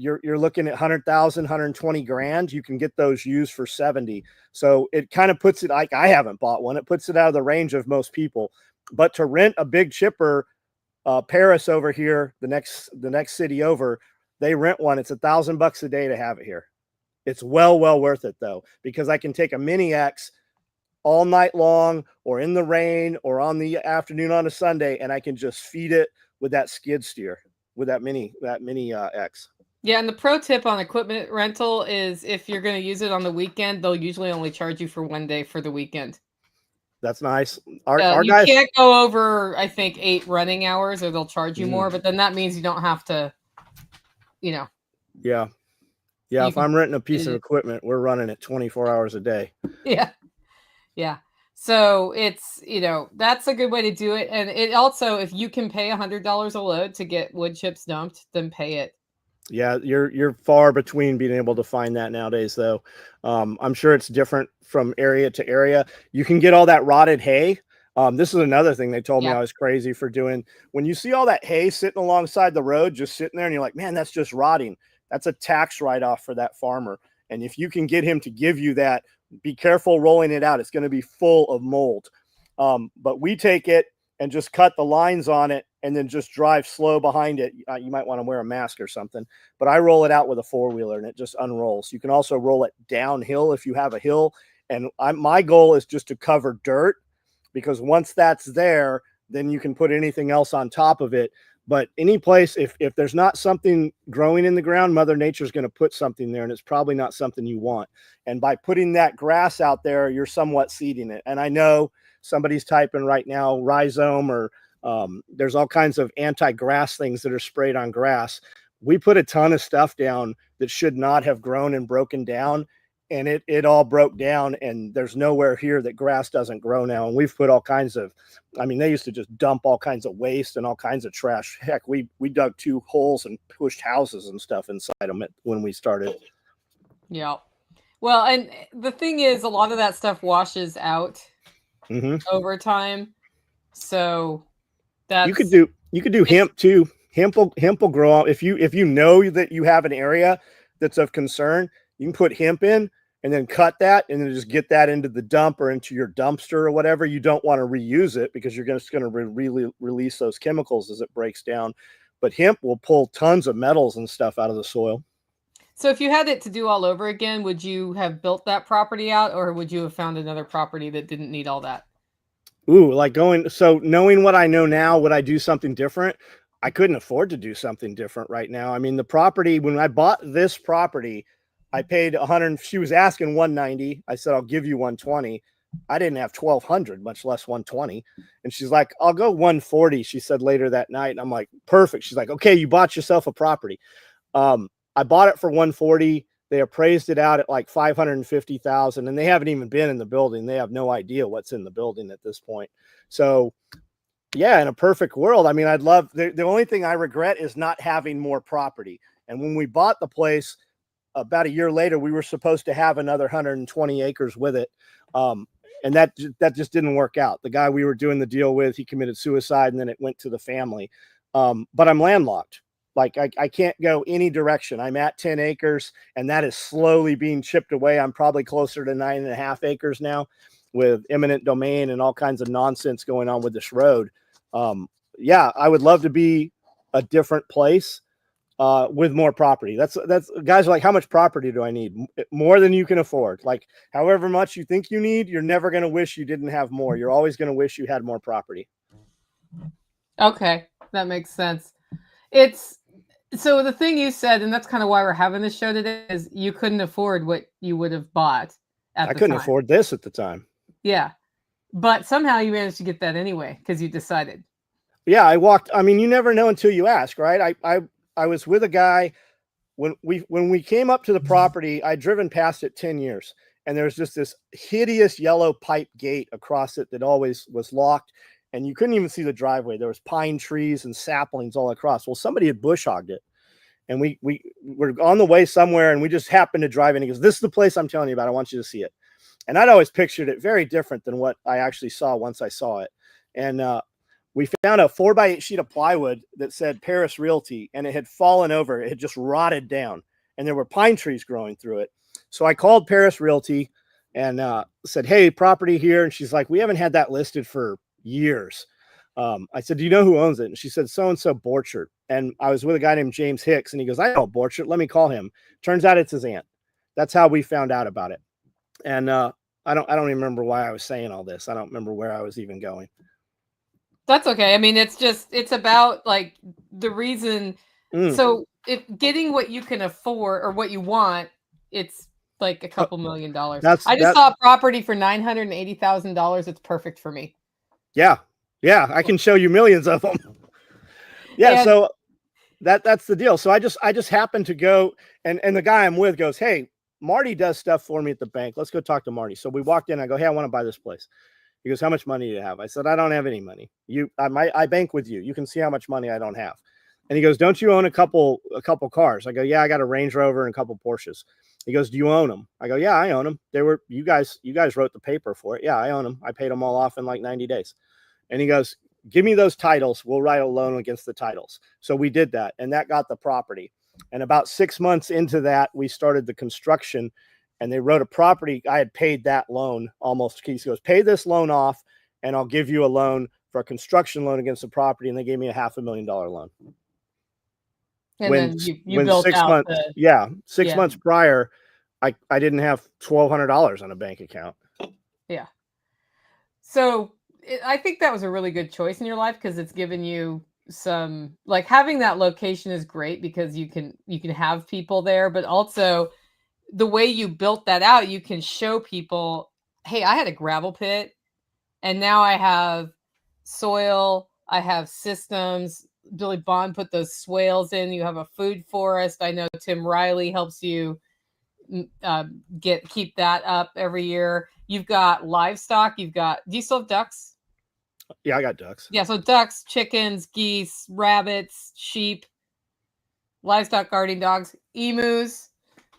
you're looking at $100,000, $120,000. You can get those used for $70,000. So it kind of puts it, like, I haven't bought one. It puts it out of the range of most people. But to rent a big chipper, Paris over here, the next city over, they rent one. It's $1,000 a day to have it here. It's well worth it though, because I can take a mini X all night long or in the rain or on the afternoon on a Sunday, and I can just feed it with that skid steer, with that mini X. Yeah, and the pro tip on equipment rental is if you're going to use it on the weekend, they'll usually only charge you for 1 day for the weekend. That's nice. Our you guys can't go over, I think, 8 running hours or they'll charge you more, but then that means you don't have to, Yeah. If I'm renting a piece of equipment, we're running it 24 hours a day. Yeah. So it's, that's a good way to do it. And it also, if you can pay $100 a load to get wood chips dumped, then pay it. Yeah, you're far between being able to find that nowadays, though. I'm sure it's different from area to area. You can get all that rotted hay. This is another thing they told me I was crazy for doing. When you see all that hay sitting alongside the road, just sitting there, and you're like, man, that's just rotting. That's a tax write-off for that farmer. And if you can get him to give you that, be careful rolling it out. It's going to be full of mold. But we take it and just cut the lines on it and then just drive slow behind it. You might want to wear a mask or something, but I roll it out with a 4-wheeler and it just unrolls. You can also roll it downhill if you have a hill. And my goal is just to cover dirt, because once that's there, then you can put anything else on top of it. But any place, if there's not something growing in the ground, Mother Nature's going to put something there, and it's probably not something you want. And by putting that grass out there, you're somewhat seeding it. And I know somebody's typing right now, rhizome, or there's all kinds of anti-grass things that are sprayed on grass. We put a ton of stuff down that should not have grown and broken down, and it all broke down, and there's nowhere here that grass doesn't grow now. And we've put all kinds of, they used to just dump all kinds of waste and all kinds of trash. Heck, we dug 2 holes and pushed houses and stuff inside them when we started. Yeah. Well, and the thing is, a lot of that stuff washes out over time. So that's, you could do hemp too. Hemp will grow out. If you know that you have an area that's of concern, you can put hemp in and then cut that and then just get that into the dump or into your dumpster or whatever. You don't want to reuse it because you're just going to really release those chemicals as it breaks down. But hemp will pull tons of metals and stuff out of the soil. So if you had it to do all over again, would you have built that property out, or would you have found another property that didn't need all that? Ooh, knowing what I know now, would I do something different? I couldn't afford to do something different right now. The property, when I bought this property, I paid $100. She was asking $190. I said, I'll give you $120. I didn't have $1,200, much less $120. And she's like, I'll go $140. She said later that night. And I'm like, perfect. She's like, okay, you bought yourself a property. I bought it for $140. They appraised it out at like $550,000, and they haven't even been in the building. They have no idea what's in the building at this point. So yeah, in a perfect world, I'd love, the only thing I regret is not having more property. And when we bought the place, about a year later, we were supposed to have another 120 acres with it. And that just didn't work out. The guy we were doing the deal with, he committed suicide, and then it went to the family. But I'm landlocked. Like I can't go any direction. I'm at 10 acres, and that is slowly being chipped away. I'm probably closer to 9.5 acres now, with eminent domain and all kinds of nonsense going on with this road. Yeah, I would love to be a different place with more property. That's guys are like, how much property do I need? More than you can afford. Like however much you think you need, you're never going to wish you didn't have more. You're always going to wish you had more property. Okay, that makes sense. So the thing you said, and that's kind of why we're having this show today, is you couldn't afford what you would have bought at the time. I couldn't afford this at the time. Yeah. But somehow you managed to get that anyway, because you decided. Yeah, I walked. You never know until you ask, right? I was with a guy when we came up to the property. I'd driven past it 10 years, and there's just this hideous yellow pipe gate across it that always was locked. And you couldn't even see the driveway. There was pine trees and saplings all across. Well, somebody had bush hogged it. And we were on the way somewhere, and we just happened to drive in. He goes, this is the place I'm telling you about. I want you to see it. And I'd always pictured it very different than what I actually saw once I saw it. And we found a 4x8 sheet of plywood that said Paris Realty, and it had fallen over. It had just rotted down, and there were pine trees growing through it. So I called Paris Realty and said, hey, property here. And she's like, we haven't had that listed for years. I said, do you know who owns it? And she said, so-and-so Borchert. And I was with a guy named James Hicks, and he goes, I know Borchert. Let me call him. Turns out it's his aunt. That's how we found out about it. And I don't even remember why I was saying all this. I don't remember where I was even going. That's okay. I mean, it's about like the reason. So if getting what you can afford or what you want, it's like a couple $1 million. I just saw a property for $980,000. It's perfect for me. Yeah. I can show you millions of them. Yeah. And so that's the deal. So I just happened to go, and the guy I'm with goes, hey, Marty does stuff for me at the bank. Let's go talk to Marty. So we walked in. I go, hey, I want to buy this place. He goes, how much money do you have? I said, I don't have any money. I bank with you. You can see how much money I don't have. And he goes, don't you own a couple cars? I go, yeah, I got a Range Rover and a couple Porsches. He goes, do you own them? I go, yeah, I own them. You guys wrote the paper for it. Yeah, I own them. I paid them all off in like 90 days. And he goes, give me those titles. We'll write a loan against the titles. So we did that, and that got the property. And about 6 months into that, we started the construction, and they wrote a property. I had paid that loan almost. He goes, pay this loan off, and I'll give you a loan for a construction loan against the property. And they gave me a $500,000 loan. And then you built 6 out months, six months prior, I didn't have $1,200 on a bank account. Yeah. So I think that was a really good choice in your life, because it's given you some, like, having that location is great because you can have people there, but also the way you built that out, you can show people, hey, I had a gravel pit and now I have soil, I have systems. Billy Bond put those swales in. You have a food forest. I know Tim Riley helps you keep that up every year. You've got livestock. Do you still have ducks? Yeah, I got ducks. Yeah, so ducks, chickens, geese, rabbits, sheep, livestock, guarding dogs, emus.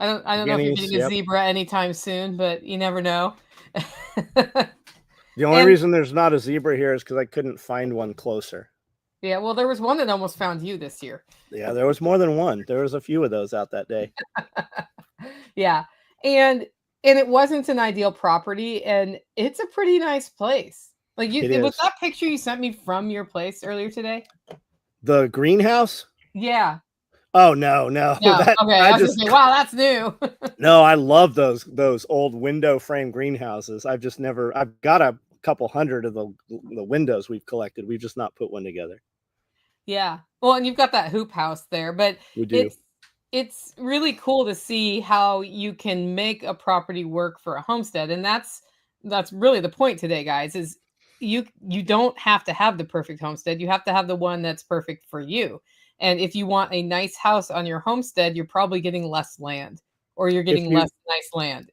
I don't know if you're getting a zebra anytime soon, but you never know. The only reason there's not a zebra here is because I couldn't find one closer. Yeah, well, there was one that almost found you this year. Yeah, there was more than one. There was a few of those out that day. Yeah, and it wasn't an ideal property, and it's a pretty nice place. Like, was that picture you sent me from your place earlier today? The greenhouse? Yeah. Oh, no. Okay, I was just saying, wow, that's new. No, I love those old window frame greenhouses. I've got a couple hundred of the windows we've collected. We've just not put one together. Yeah. Well, and you've got that hoop house there, but we do. It's really cool to see how you can make a property work for a homestead. And that's really the point today, guys, is you don't have to have the perfect homestead. You have to have the one that's perfect for you. And if you want a nice house on your homestead, you're probably getting less land, or you're getting less nice land.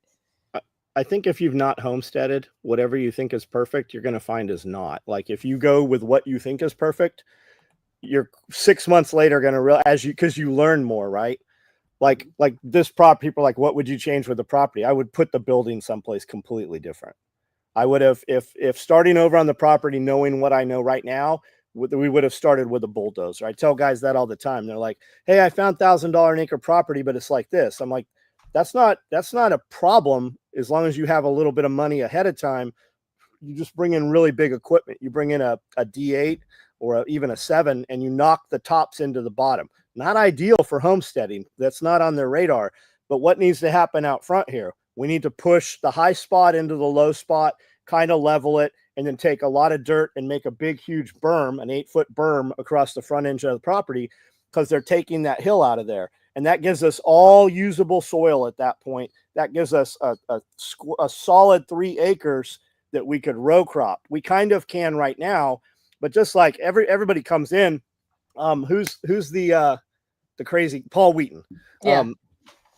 I think if you've not homesteaded, whatever you think is perfect, you're going to find is not. Like, if you go with what you think is perfect, you're 6 months later going to realize, because you learn more, right? Like this property, people are like, what would you change with the property? I would put the building someplace completely different. I would have, if starting over on the property, knowing what I know right now, we would have started with a bulldozer. I tell guys that all the time. They're like, hey, I found $1,000 an acre property, but it's like this. I'm like, that's not a problem as long as you have a little bit of money ahead of time. You just bring in really big equipment. You bring in a D8 or even a 7, and you knock the tops into the bottom. Not ideal for homesteading. That's not on their radar. But what needs to happen out front here? We need to push the high spot into the low spot, kind of level it, and then take a lot of dirt and make a big, huge berm, an 8-foot berm across the front edge of the property, because they're taking that hill out of there. And that gives us all usable soil at that point. That gives us a solid 3 acres that we could row crop. We kind of can right now, but just like everybody comes in, who's the crazy Paul Wheaton? Yeah.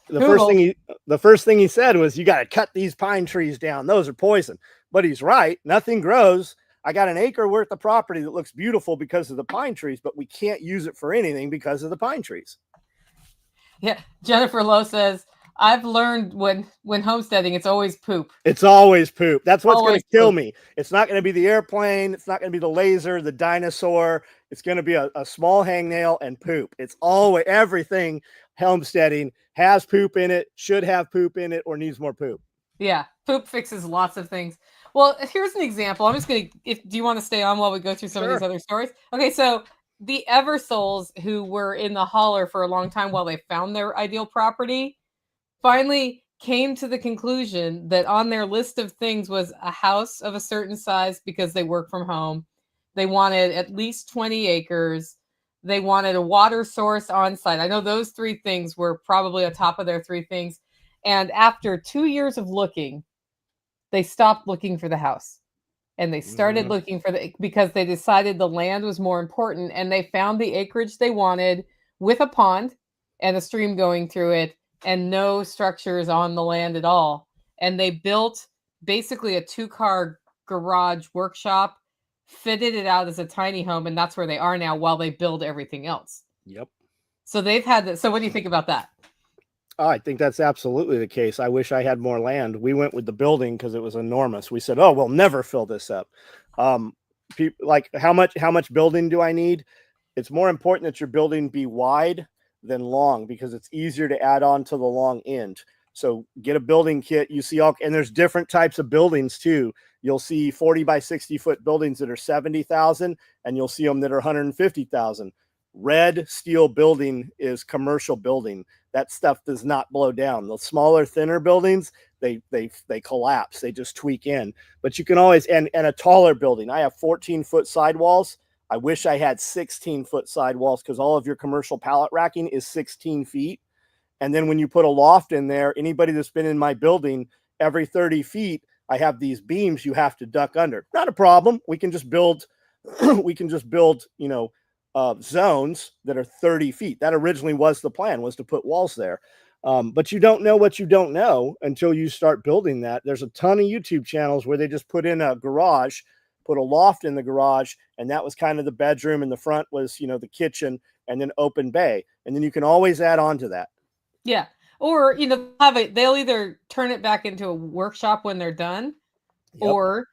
The first thing he said was, you got to cut these pine trees down. Those are poison. But he's right. Nothing grows. I got an acre worth of property that looks beautiful because of the pine trees, but we can't use it for anything because of the pine trees. Yeah. Jennifer Lowe says, I've learned when homesteading, it's always poop. It's always poop. That's what's going to kill me. It's not going to be the airplane. It's not going to be the laser, the dinosaur. It's going to be a small hangnail and poop. It's always, everything homesteading has poop in it, should have poop in it, or needs more poop. Yeah. Poop fixes lots of things. Well, here's an example. I'm just going to, do you want to stay on while we go through some of these Sure. other stories? Okay, so the Eversoles, who were in the holler for a long time while they found their ideal property, finally came to the conclusion that on their list of things was a house of a certain size because they work from home. They wanted at least 20 acres. They wanted a water source on site. I know those three things were probably atop of their three things. And after 2 years of looking, they stopped looking for the house and they started Mhm. looking for because they decided the land was more important, and they found the acreage they wanted with a pond and a stream going through it and no structures on the land at all. And they built basically a 2-car garage workshop, fitted it out as a tiny home, and that's where they are now while they build everything else. Yep. So they've had that. So what do you think about that? Oh, I think that's absolutely the case. I wish I had more land. We went with the building because it was enormous. We said, "Oh, we'll never fill this up." Like how much building do I need? It's more important that your building be wide than long because it's easier to add on to the long end. So get a building kit. You see and there's different types of buildings too. You'll see 40 by 60 foot buildings that are 70,000, and you'll see them that are 150,000. Red steel building is commercial building. That stuff does not blow down. The smaller, thinner buildings, they collapse. They just tweak in. But you can always and a taller building. I have 14-foot sidewalls. I wish I had 16-foot sidewalls because all of your commercial pallet racking is 16 feet. And then when you put a loft in there, anybody that's been in my building, every 30 feet, I have these beams you have to duck under. Not a problem. We can just build, zones that are 30 feet. That originally was the plan, was to put walls there. But you don't know what you don't know until you start building that. There's a ton of YouTube channels where they just put in a garage, put a loft in the garage, and that was kind of the bedroom, and the front was, the kitchen, and then open bay. And then you can always add on to that. Yeah. Or, they'll either turn it back into a workshop when they're done, Yep. or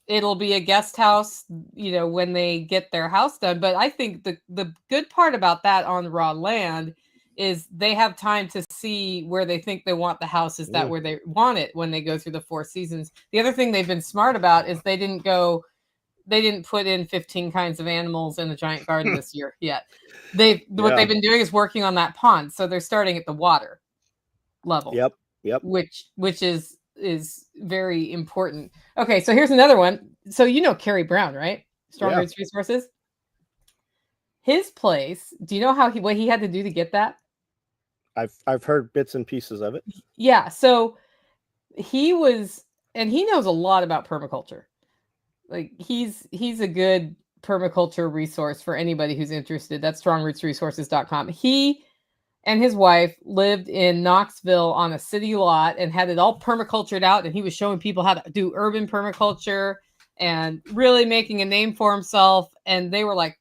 it'll be a guest house, when they get their house done. But I think the good part about that on raw land is they have time to see where they think they want the house. Is that where they want it when they go through the 4 seasons? The other thing they've been smart about is they didn't put in 15 kinds of animals in the giant garden this year yet. What they've been doing is working on that pond. So they're starting at the water level. Yep. Which is very important. Okay, so here's another one. So Kerry Brown, right? Strong Roots Resources. His place, do you know what he had to do to get that? I've heard bits and pieces of it. Yeah, so he knows a lot about permaculture. Like he's a good permaculture resource for anybody who's interested. That's strongrootsresources.com. He and his wife lived in Knoxville on a city lot and had it all permacultured out. And he was showing people how to do urban permaculture and really making a name for himself. And they were like,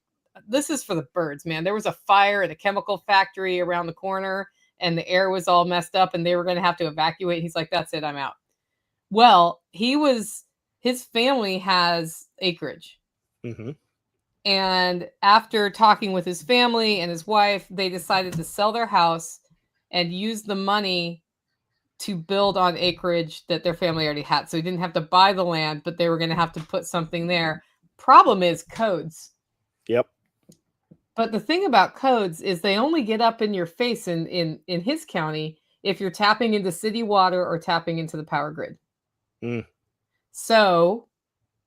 this is for the birds, man. There was a fire at a chemical factory around the corner and the air was all messed up and they were going to have to evacuate. He's like, that's it, I'm out. Well, his family has acreage. Mm-hmm. And after talking with his family and his wife, they decided to sell their house and use the money to build on acreage that their family already had. So he didn't have to buy the land, but they were going to have to put something there. Problem is codes. Yep. But the thing about codes is they only get up in your face in his county if you're tapping into city water or tapping into the power grid. So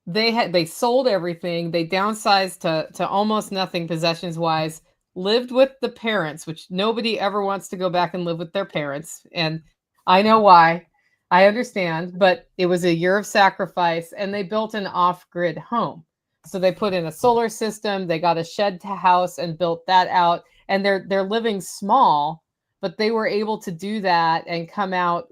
they sold everything. They downsized to almost nothing possessions wise, lived with the parents, which nobody ever wants to go back and live with their parents. And I know why. I understand, but it was a year of sacrifice and they built an off-grid home. So they put in a solar system, they got a shed to house and built that out. And they're living small, but they were able to do that and come out,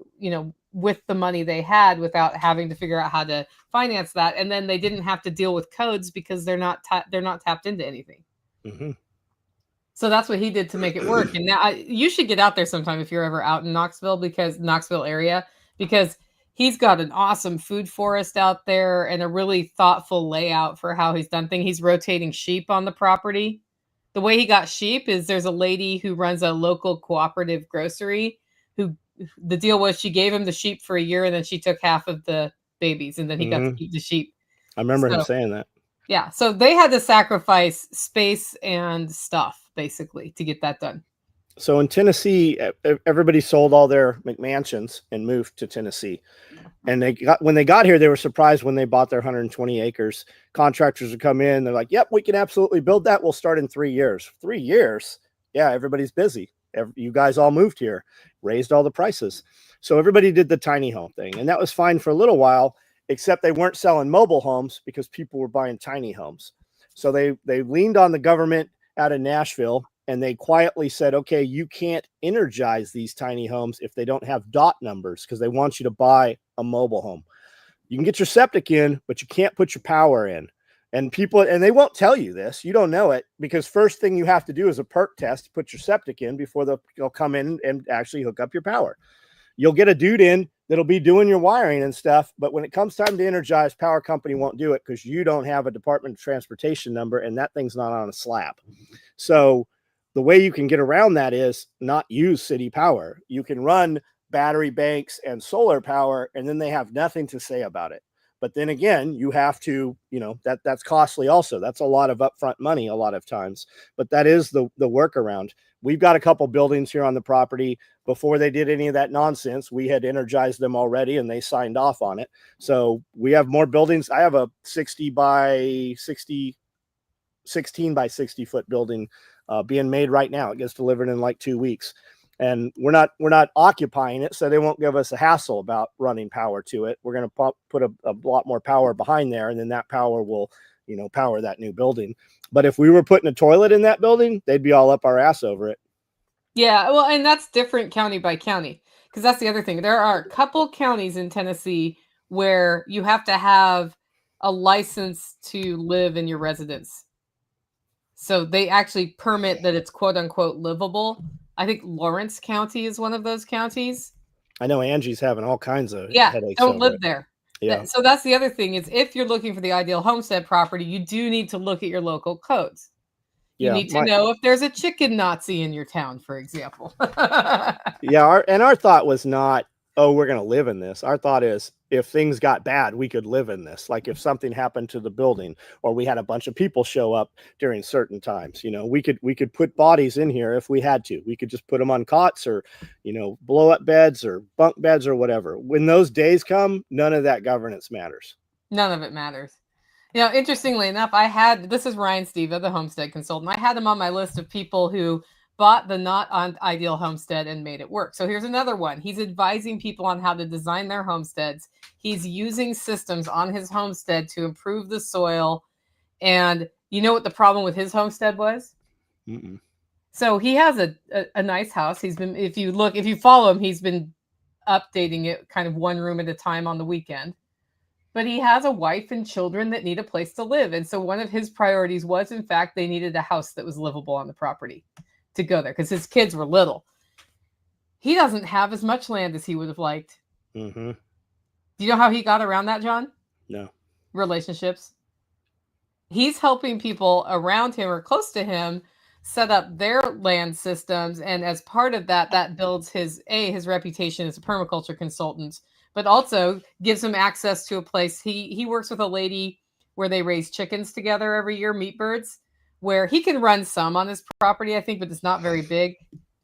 with the money they had without having to figure out how to finance that. And then they didn't have to deal with codes because they're not tapped into anything. Mm-hmm. So that's what he did to make it work. And now you should get out there sometime if you're ever out in Knoxville area, because he's got an awesome food forest out there and a really thoughtful layout for how he's done things. He's rotating sheep on the property. The way he got sheep is there's a lady who runs a local cooperative grocery who the deal was she gave him the sheep for a year and then she took half of the babies, and then he got to keep the sheep. I remember him saying that. Yeah, so they had to sacrifice space and stuff basically to get that done. So in Tennessee, everybody sold all their McMansions and moved to Tennessee. And when they got here, they were surprised when they bought their 120 acres. Contractors would come in. They're like, yep, we can absolutely build that. We'll start in 3 years. 3 years? Yeah, everybody's busy. You guys all moved here, raised all the prices. So everybody did the tiny home thing. And that was fine for a little while, except they weren't selling mobile homes because people were buying tiny homes. So they leaned on the government out of Nashville, and they quietly said, okay, you can't energize these tiny homes if they don't have dot numbers, because they want you to buy a mobile home. You can get your septic in, but you can't put your power in. And they won't tell you this. You don't know it, because first thing you have to do is a perk test to put your septic in before they'll come in and actually hook up your power. You'll get a dude in that'll be doing your wiring and stuff, but when it comes time to energize, power company won't do it because you don't have a Department of Transportation number, and that thing's not on a slab. So the way you can get around that is not use city power. You can run battery banks and solar power, and then they have nothing to say about it. But then again, you have to, that's costly also. That's a lot of upfront money a lot of times, but that is the workaround. We've got a couple buildings here on the property. Before they did any of that nonsense, we had energized them already, and they signed off on it. So we have more buildings. I have a 16 by 60 foot building being made right now. It gets delivered in like 2 weeks, and we're not occupying it, so they won't give us a hassle about running power to it. We're going to put a lot more power behind there, and then that power will power that new building. But if we were putting a toilet in that building, they'd be all up our ass over it. Yeah, well, and that's different county by county, because that's the other thing. There are a couple counties in Tennessee where you have to have a license to live in your residence. So they actually permit that it's quote unquote livable. I think Lawrence County is one of those counties. I know Angie's having all kinds of headaches. Don't live there. Yeah. So that's the other thing is, if you're looking for the ideal homestead property, you do need to look at your local codes. You need to know if there's a chicken Nazi in your town, for example. Our thought was not, oh, we're going to live in this. Our thought is, if things got bad, we could live in this. Like if something happened to the building, or we had a bunch of people show up during certain times, we could put bodies in here if we had to. We could just put them on cots, or, blow up beds or bunk beds or whatever. When those days come, none of that governance matters. None of it matters. Interestingly enough, this is Ryan Steva, the homestead consultant. I had him on my list of people who bought the not on ideal homestead and made it work. So here's another one. He's advising people on how to design their homesteads. He's using systems on his homestead to improve the soil. And you know what the problem with his homestead was? Mm-mm. So he has a nice house. He's been, if you follow him, he's been updating it kind of one room at a time on the weekend. But he has a wife and children that need a place to live. And so one of his priorities was, in fact, they needed a house that was livable on the property to go there, because his kids were little. He doesn't have as much land as he would have liked. Mm-hmm. Do you know how he got around that, John? No. Relationships. He's helping people around him or close to him set up their land systems. And as part of that builds his reputation as a permaculture consultant, but also gives him access to a place. He works with a lady where they raise chickens together every year, meat birds, where he can run some on his property, I think, but it's not very big.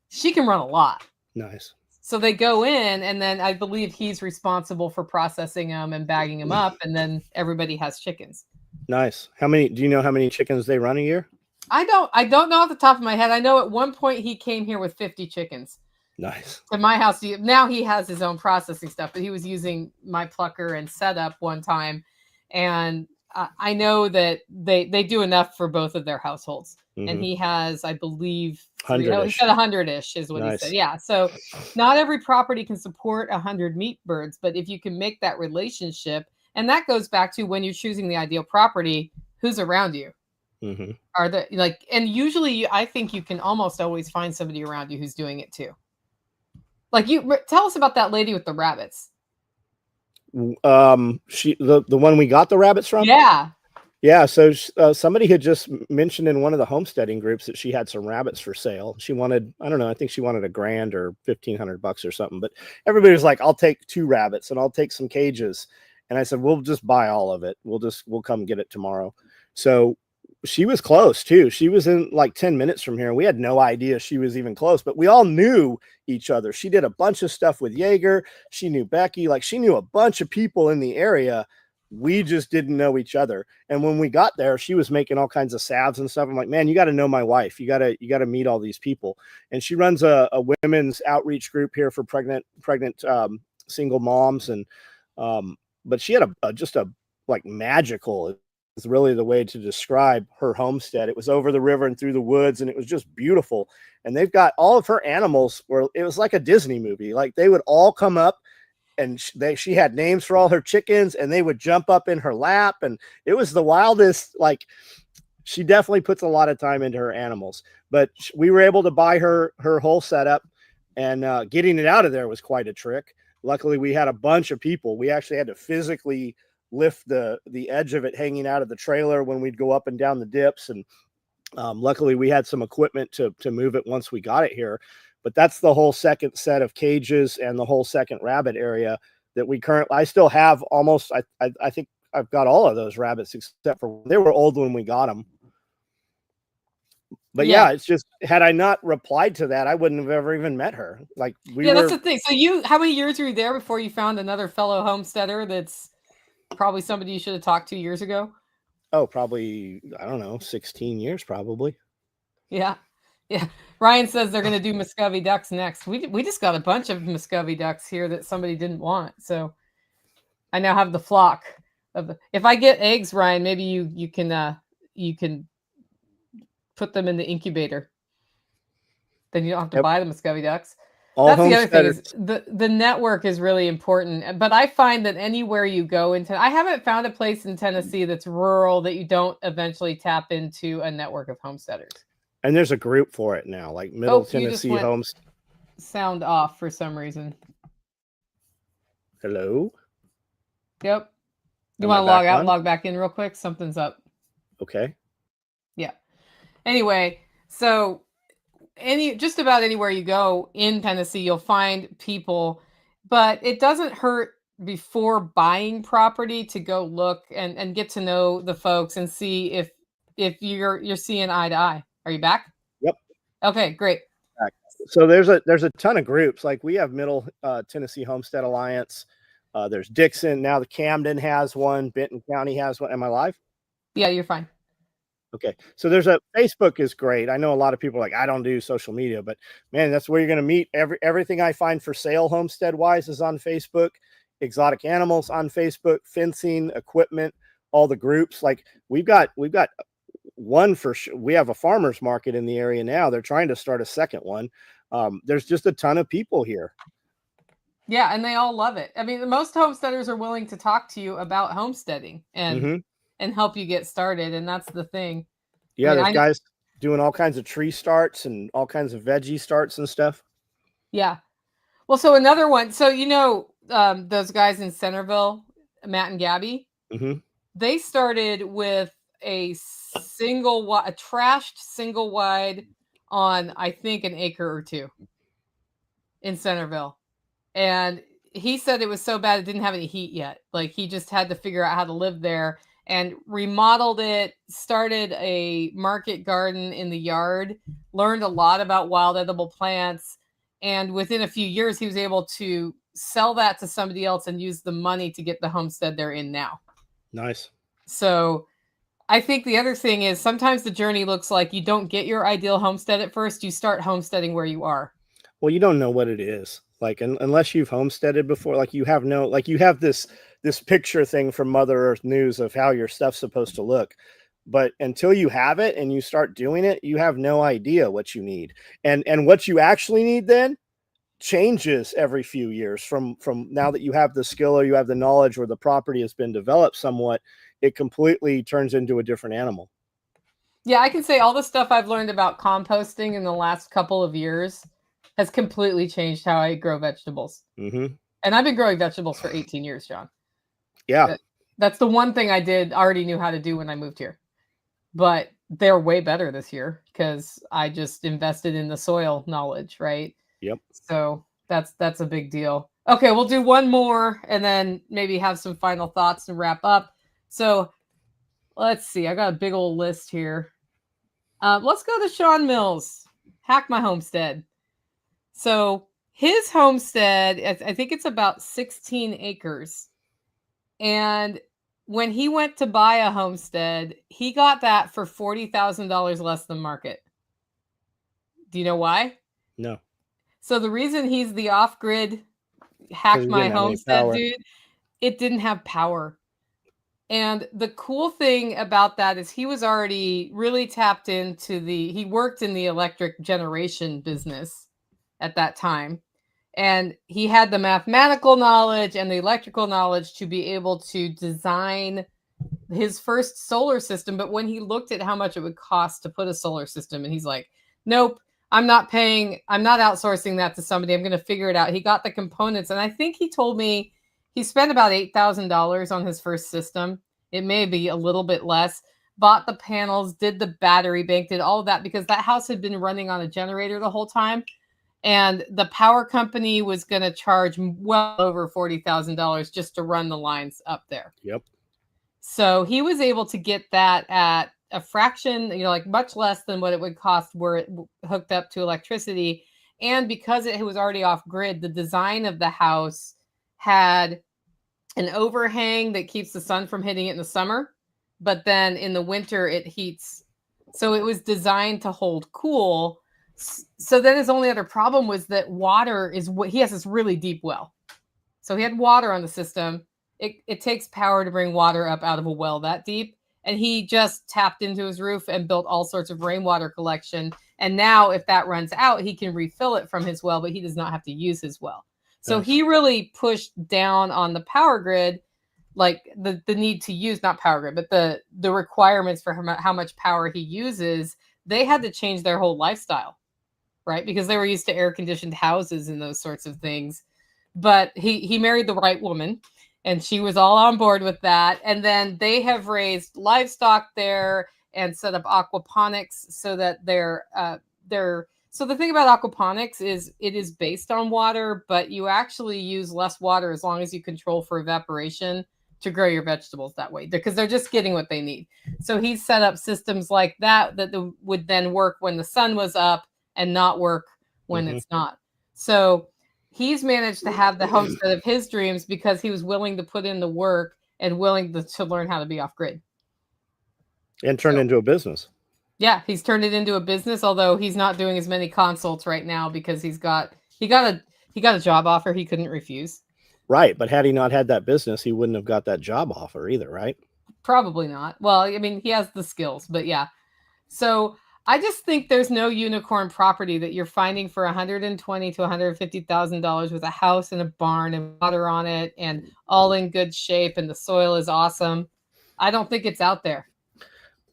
She can run a lot. Nice. So they go in, and then I believe he's responsible for processing them and bagging them up, and then everybody has chickens. Nice. Do you know how many chickens they run a year? I don't know off the top of my head. I know at one point he came here with 50 chickens. Nice. To my house. Now he has his own processing stuff, but he was using my plucker and setup one time. And I know that they do enough for both of their households. Mm-hmm. And he has, I believe, 100-ish. He said 100-ish is what Nice. He said. Yeah. So not every property can support 100 meat birds, but if you can make that relationship, and that goes back to when you're choosing the ideal property, who's around you? Mm-hmm. And usually I think you can almost always find somebody around you who's doing it too. Like, tell us about that lady with the rabbits. The one we got the rabbits from? Yeah. So somebody had just mentioned in one of the homesteading groups that she had some rabbits for sale. She wanted, I don't know, I think she wanted $1,000 or $1,500 or something. But everybody was like, "I'll take 2 rabbits and I'll take some cages." And I said, we'll just buy all of it. We'll come get it tomorrow. So she was close too. She was in like 10 minutes from here. We had no idea she was even close, but we all knew each other. She did a bunch of stuff with Jaeger. She knew Becky. Like, she knew a bunch of people in the area. We just didn't know each other. And when we got there, she was making all kinds of salves and stuff. I'm like, man, you got to know my wife. You got to meet all these people. And she runs a women's outreach group here for pregnant single moms. And, but she had just a like magical is really the way to describe her homestead. It was over the river and through the woods, and it was just beautiful. And they've got all of her animals where it was like a Disney movie. Like, they would all come up, and she had names for all her chickens, and they would jump up in her lap. And it was the wildest. Like, she definitely puts a lot of time into her animals, but we were able to buy her whole setup, and getting it out of there was quite a trick. Luckily, we had a bunch of people. We actually had to physically lift the edge of it hanging out of the trailer when we'd go up and down the dips. And luckily we had some equipment to move it once we got it here. But that's the whole second set of cages and the whole second rabbit area that I still have almost, I think I've got all of those rabbits except for they were old when we got them. But yeah, it's just, had I not replied to that, I wouldn't have ever even met her. Like, that's the thing. So how many years were you there before you found another fellow homesteader that's probably somebody you should have talked to years ago? Oh, probably, I don't know, 16 years probably. Yeah. Ryan says they're going to do Muscovy ducks next. We just got a bunch of Muscovy ducks here that somebody didn't want. So I now have the flock if I get eggs, Ryan, maybe you can put them in the incubator. Then you don't have to buy the Muscovy ducks. That's the other thing is the network is really important. But I find that anywhere you go I haven't found a place in Tennessee that's rural that you don't eventually tap into a network of homesteaders. And there's a group for it now, like Middle Tennessee Homes. Sound off for some reason. Hello? Yep. You want to log out and log back in real quick? Something's up. Okay. Yeah. Anyway, so just about anywhere you go in Tennessee, you'll find people, but it doesn't hurt before buying property to go look and get to know the folks and see if you're seeing eye to eye. Are you back? Yep. Okay, great. So there's a ton of groups. Like, we have Middle Tennessee Homestead Alliance. There's Dixon. Now the Camden has one. Benton County has one. Am I live? Yeah, you're fine. Okay. So Facebook is great. I know a lot of people are like, I don't do social media, but man, that's where you're going to meet everything I find for sale homestead wise is on Facebook. Exotic animals on Facebook, fencing, equipment, all the groups. Like, we've got one for sure. We have a farmer's market in the area now. They're trying to start a second one. There's just a ton of people here. Yeah, and they all love it. I mean, most homesteaders are willing to talk to you about homesteading and help you get started, and that's the thing. Yeah, there's guys doing all kinds of tree starts and all kinds of veggie starts and stuff. Yeah. Well, so another one. So, those guys in Centerville, Matt and Gabby, they started with a trashed single wide on, I think, an acre or two in Centerville. And he said it was so bad it didn't have any heat yet. Like, he just had to figure out how to live there, and remodeled it, started a market garden in the yard, learned a lot about wild edible plants. And within a few years, he was able to sell that to somebody else and use the money to get the homestead they're in now. Nice. So I think the other thing is sometimes the journey looks like you don't get your ideal homestead at first. You start homesteading where you are. Well, you don't know what it is. Like, unless you've homesteaded before, like, you have this picture thing from Mother Earth News of how your stuff's supposed to look. But until you have it and you start doing it, you have no idea what you need. And what you actually need then changes every few years from now that you have the skill or you have the knowledge or the property has been developed somewhat, it completely turns into a different animal. Yeah, I can say all the stuff I've learned about composting in the last couple of years has completely changed how I grow vegetables. And I've been growing vegetables for 18 years, John. Yeah. That's the one thing I already knew how to do when I moved here. But they're way better this year because I just invested in the soil knowledge, right? Yep. So that's a big deal. Okay, we'll do one more and then maybe have some final thoughts and wrap up. So let's see. I got a big old list here. Let's go to Sean Mills. Hack My Homestead. So his homestead, I think it's about 16 acres. And when he went to buy a homestead, he got that for $40,000 less than market. Do you know why? No. So the reason he's the off-grid Hack My Homestead dude, it didn't have power. And the cool thing about that is he was already really tapped into he worked in the electric generation business at that time. And he had the mathematical knowledge and the electrical knowledge to be able to design his first solar system. But when he looked at how much it would cost to put a solar system, and he's like, nope, I'm not outsourcing that to somebody. I'm going to figure it out. He got the components. And I think he told me he spent about $8,000 on his first system. It may be a little bit less. Bought the panels, did the battery bank, did all of that because that house had been running on a generator the whole time. And the power company was going to charge well over $40,000 just to run the lines up there. Yep. So he was able to get that at a fraction, like much less than what it would cost were it hooked up to electricity. And because it was already off grid, the design of the house had an overhang that keeps the sun from hitting it in the summer. But then in the winter, it heats. So it was designed to hold cool. So then his only other problem was that water is what he has this really deep well. So he had water on the system. It takes power to bring water up out of a well that deep. And he just tapped into his roof and built all sorts of rainwater collection. And now if that runs out, he can refill it from his well, but he does not have to use his well. So he really pushed down on the power grid, like the need to use, not power grid, but the requirements for how much power he uses. They had to change their whole lifestyle, right? Because they were used to air conditioned houses and those sorts of things. But he married the right woman. And she was all on board with that. And then they have raised livestock there and set up aquaponics so that so the thing about aquaponics is it is based on water, but you actually use less water as long as you control for evaporation to grow your vegetables that way, because they're just getting what they need. So he set up systems like that would then work when the sun was up and not work when it's not. So he's managed to have the homestead of his dreams because he was willing to put in the work and willing to learn how to be off grid. And turn into a business. Yeah, he's turned it into a business, although he's not doing as many consults right now because he got a job offer he couldn't refuse. Right, but had he not had that business, he wouldn't have got that job offer either, right? Probably not. Well, I mean, he has the skills, but yeah. So I just think there's no unicorn property that you're finding for $120,000 to $150,000 with a house and a barn and water on it and all in good shape and the soil is awesome. I don't think it's out there.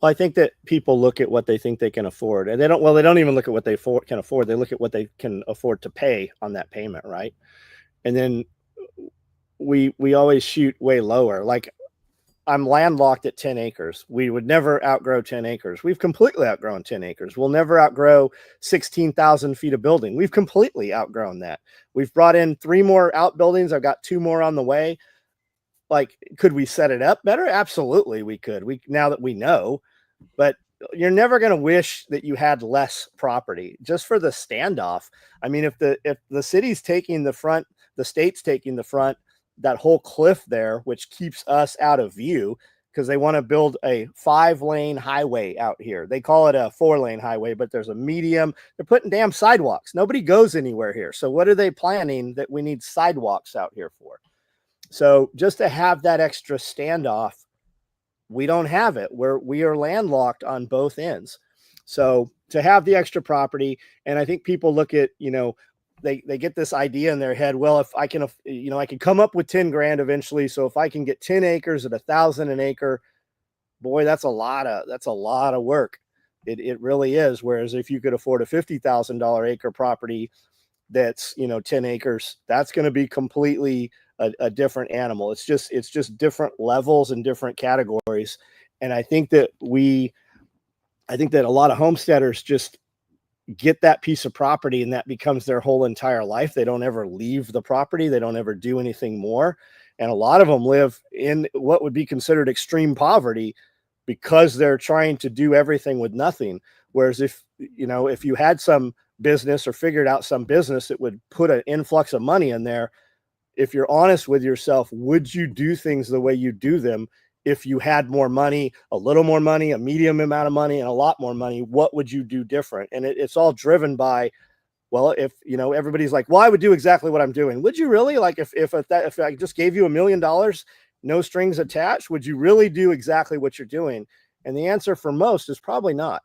Well, I think that people look at what they think they can afford, and they don't even look at what they can afford. They look at what they can afford to pay on that payment, right? And then we always shoot way lower. Like, I'm landlocked at 10 acres. We would never outgrow 10 acres. We've completely outgrown 10 acres. We'll never outgrow 16,000 feet of building. We've completely outgrown that. We've brought in 3 more outbuildings. I've got 2 more on the way. Like, could we set it up better? Absolutely, we could. Now that we know, but you're never going to wish that you had less property just for the standoff. I mean, if the city's taking the front, the state's taking the front, that whole cliff there, which keeps us out of view because they want to build a 5-lane highway out here. They call it a 4-lane highway, but there's a medium. They're putting damn sidewalks. Nobody goes anywhere here. So what are they planning that we need sidewalks out here for? So just to have that extra standoff, we don't have it. We are landlocked on both ends. So to have the extra property, and I think people look at, they get this idea in their head. Well, if I can, I can come up with 10 grand eventually. So if I can get 10 acres at $1,000 an acre, boy, that's a lot of work. It really is. Whereas if you could afford a $50,000 acre property, that's, 10 acres, that's going to be completely a different animal. It's just different levels and different categories. And I think that a lot of homesteaders just get that piece of property and that becomes their whole entire life. They don't ever leave the property. They don't ever do anything more. And a lot of them live in what would be considered extreme poverty because they're trying to do everything with nothing. Whereas if you had some business or figured out some business that would put an influx of money in there, if you're honest with yourself, would you do things the way you do them? If you had more money, a little more money, a medium amount of money, and a lot more money, what would you do different? And it's all driven by, well, if everybody's like, well, I would do exactly what I'm doing. Would you really? Like if I just gave you $1 million, no strings attached, would you really do exactly what you're doing? And the answer for most is probably not.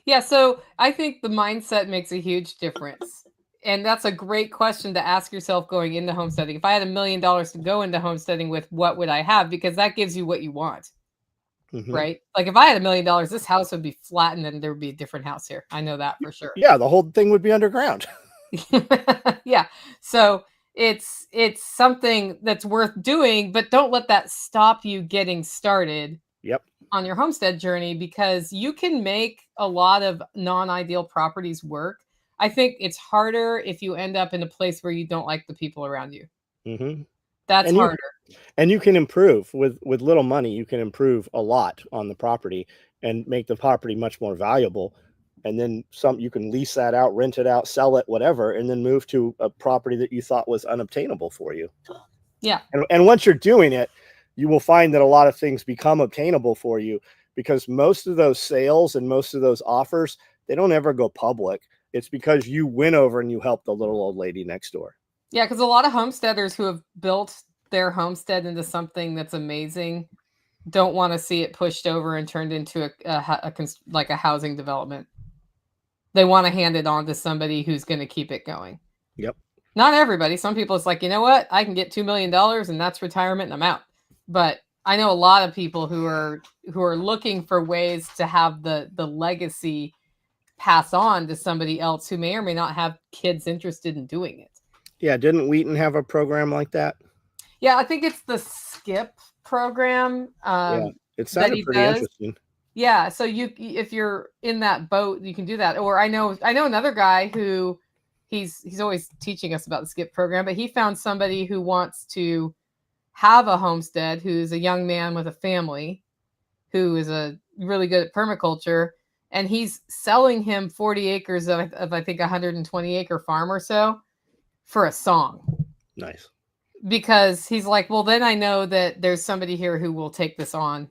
Yeah, so I think the mindset makes a huge difference. And that's a great question to ask yourself going into homesteading. If I had $1 million to go into homesteading with, what would I have? Because that gives you what you want, right? Like if I had $1 million, this house would be flattened and there would be a different house here. I know that for sure. Yeah, the whole thing would be underground. Yeah. So it's something that's worth doing, but don't let that stop you getting started. Yep. On your homestead journey, because you can make a lot of non-ideal properties work. I think it's harder if you end up in a place where you don't like the people around you. That's harder. And you can improve with little money. You can improve a lot on the property and make the property much more valuable. And then you can lease that out, rent it out, sell it, whatever, and then move to a property that you thought was unobtainable for you. Yeah. And once you're doing it, you will find that a lot of things become obtainable for you, because most of those sales and most of those offers, they don't ever go public. It's because you went over and you helped the little old lady next door. Yeah, because a lot of homesteaders who have built their homestead into something that's amazing don't want to see it pushed over and turned into a housing development. They want to hand it on to somebody who's going to keep it going. Yep. Not everybody. Some people, it's like, you know what? I can get $2 million and that's retirement and I'm out. But I know a lot of people who are looking for ways to have the legacy pass on to somebody else who may or may not have kids interested in doing it. Yeah, didn't Wheaton have a program like that? Yeah, I think it's the SKIP program. Yeah, it sounded pretty interesting. Yeah, so if you're in that boat, you can do that. Or I know another guy who he's always teaching us about the SKIP program, but he found somebody who wants to have a homestead, who's a young man with a family, who is a really good at permaculture, and he's selling him 40 acres of I think 120 acre farm or so for a song. Nice. Because he's like, well, then I know that there's somebody here who will take this on,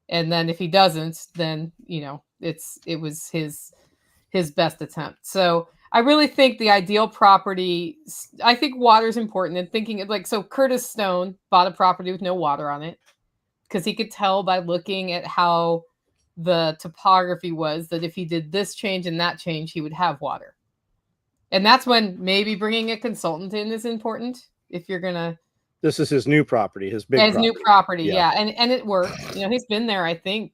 and then if he doesn't, then it was his best attempt. So I really think the ideal property, I think water is important, and thinking so Curtis Stone bought a property with no water on it because he could tell by looking at how the topography was that if he did this change and that change, he would have water. And that's when maybe bringing a consultant in is important if you're going to. This is his new property, his big new property. Yeah. And it worked. He's been there, I think,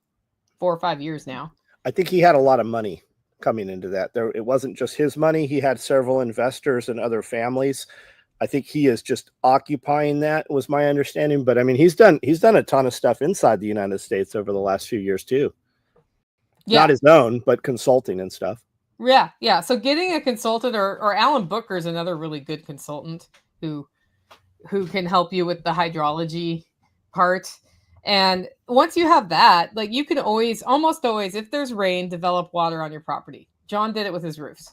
4 or 5 years now. I think he had a lot of money coming into that. It wasn't just his money. He had several investors and other families. I think he is just occupying that, was my understanding. But I mean, he's done a ton of stuff inside the United States over the last few years too. Yeah. Not his own, but consulting and stuff. Yeah. Yeah. So getting a consultant or Alan Booker is another really good consultant who can help you with the hydrology part. And once you have that, you can almost always, if there's rain, develop water on your property. John did it with his roofs.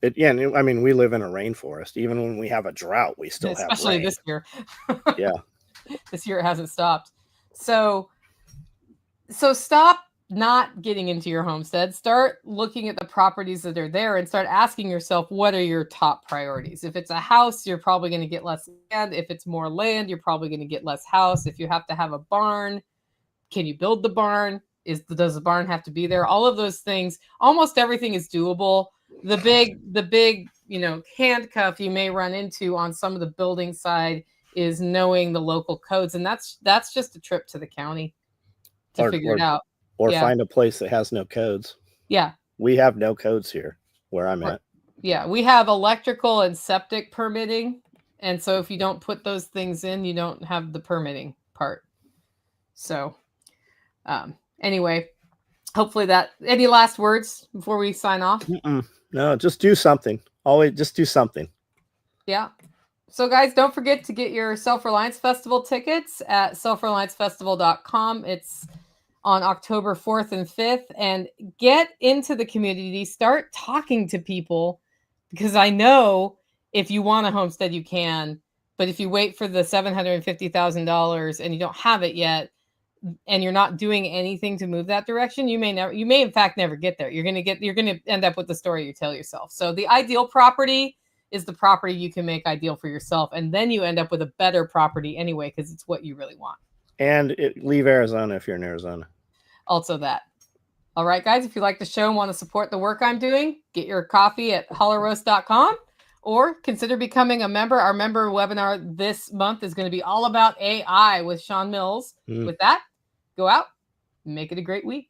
We live in a rainforest. Even when we have a drought, we still have rain. Especially this year. Yeah. This year it hasn't stopped. So stop not getting into your homestead. Start looking at the properties that are there and start asking yourself, what are your top priorities? If it's a house, you're probably going to get less land. If it's more land, you're probably going to get less house. If you have to have a barn, can you build the barn? Does the barn have to be there? All of those things, almost everything is doable. The big, handcuff you may run into on some of the building side is knowing the local codes. And that's just a trip to the county to figure it out. Or find a place that has no codes. Yeah. We have no codes here where I'm at. Yeah. We have electrical and septic permitting. And so if you don't put those things in, you don't have the permitting part. So anyway, hopefully that. Any last words before we sign off? No, just do something. Always just do something. Yeah. So guys, don't forget to get your Self-Reliance Festival tickets at selfreliancefestival.com. It's on October 4th and 5th, and get into the community, start talking to people, because I know if you want a homestead, you can, but if you wait for the $750,000 and you don't have it yet, and you're not doing anything to move that direction, you may in fact never get there. You're going to end up with the story you tell yourself. So the ideal property is the property you can make ideal for yourself. And then you end up with a better property anyway, because it's what you really want. And leave Arizona if you're in Arizona. Also that. All right, guys, if you like the show and want to support the work I'm doing, get your coffee at hollerroast.com or consider becoming a member. Our member webinar this month is going to be all about AI with Sean Mills. With that, go out and make it a great week.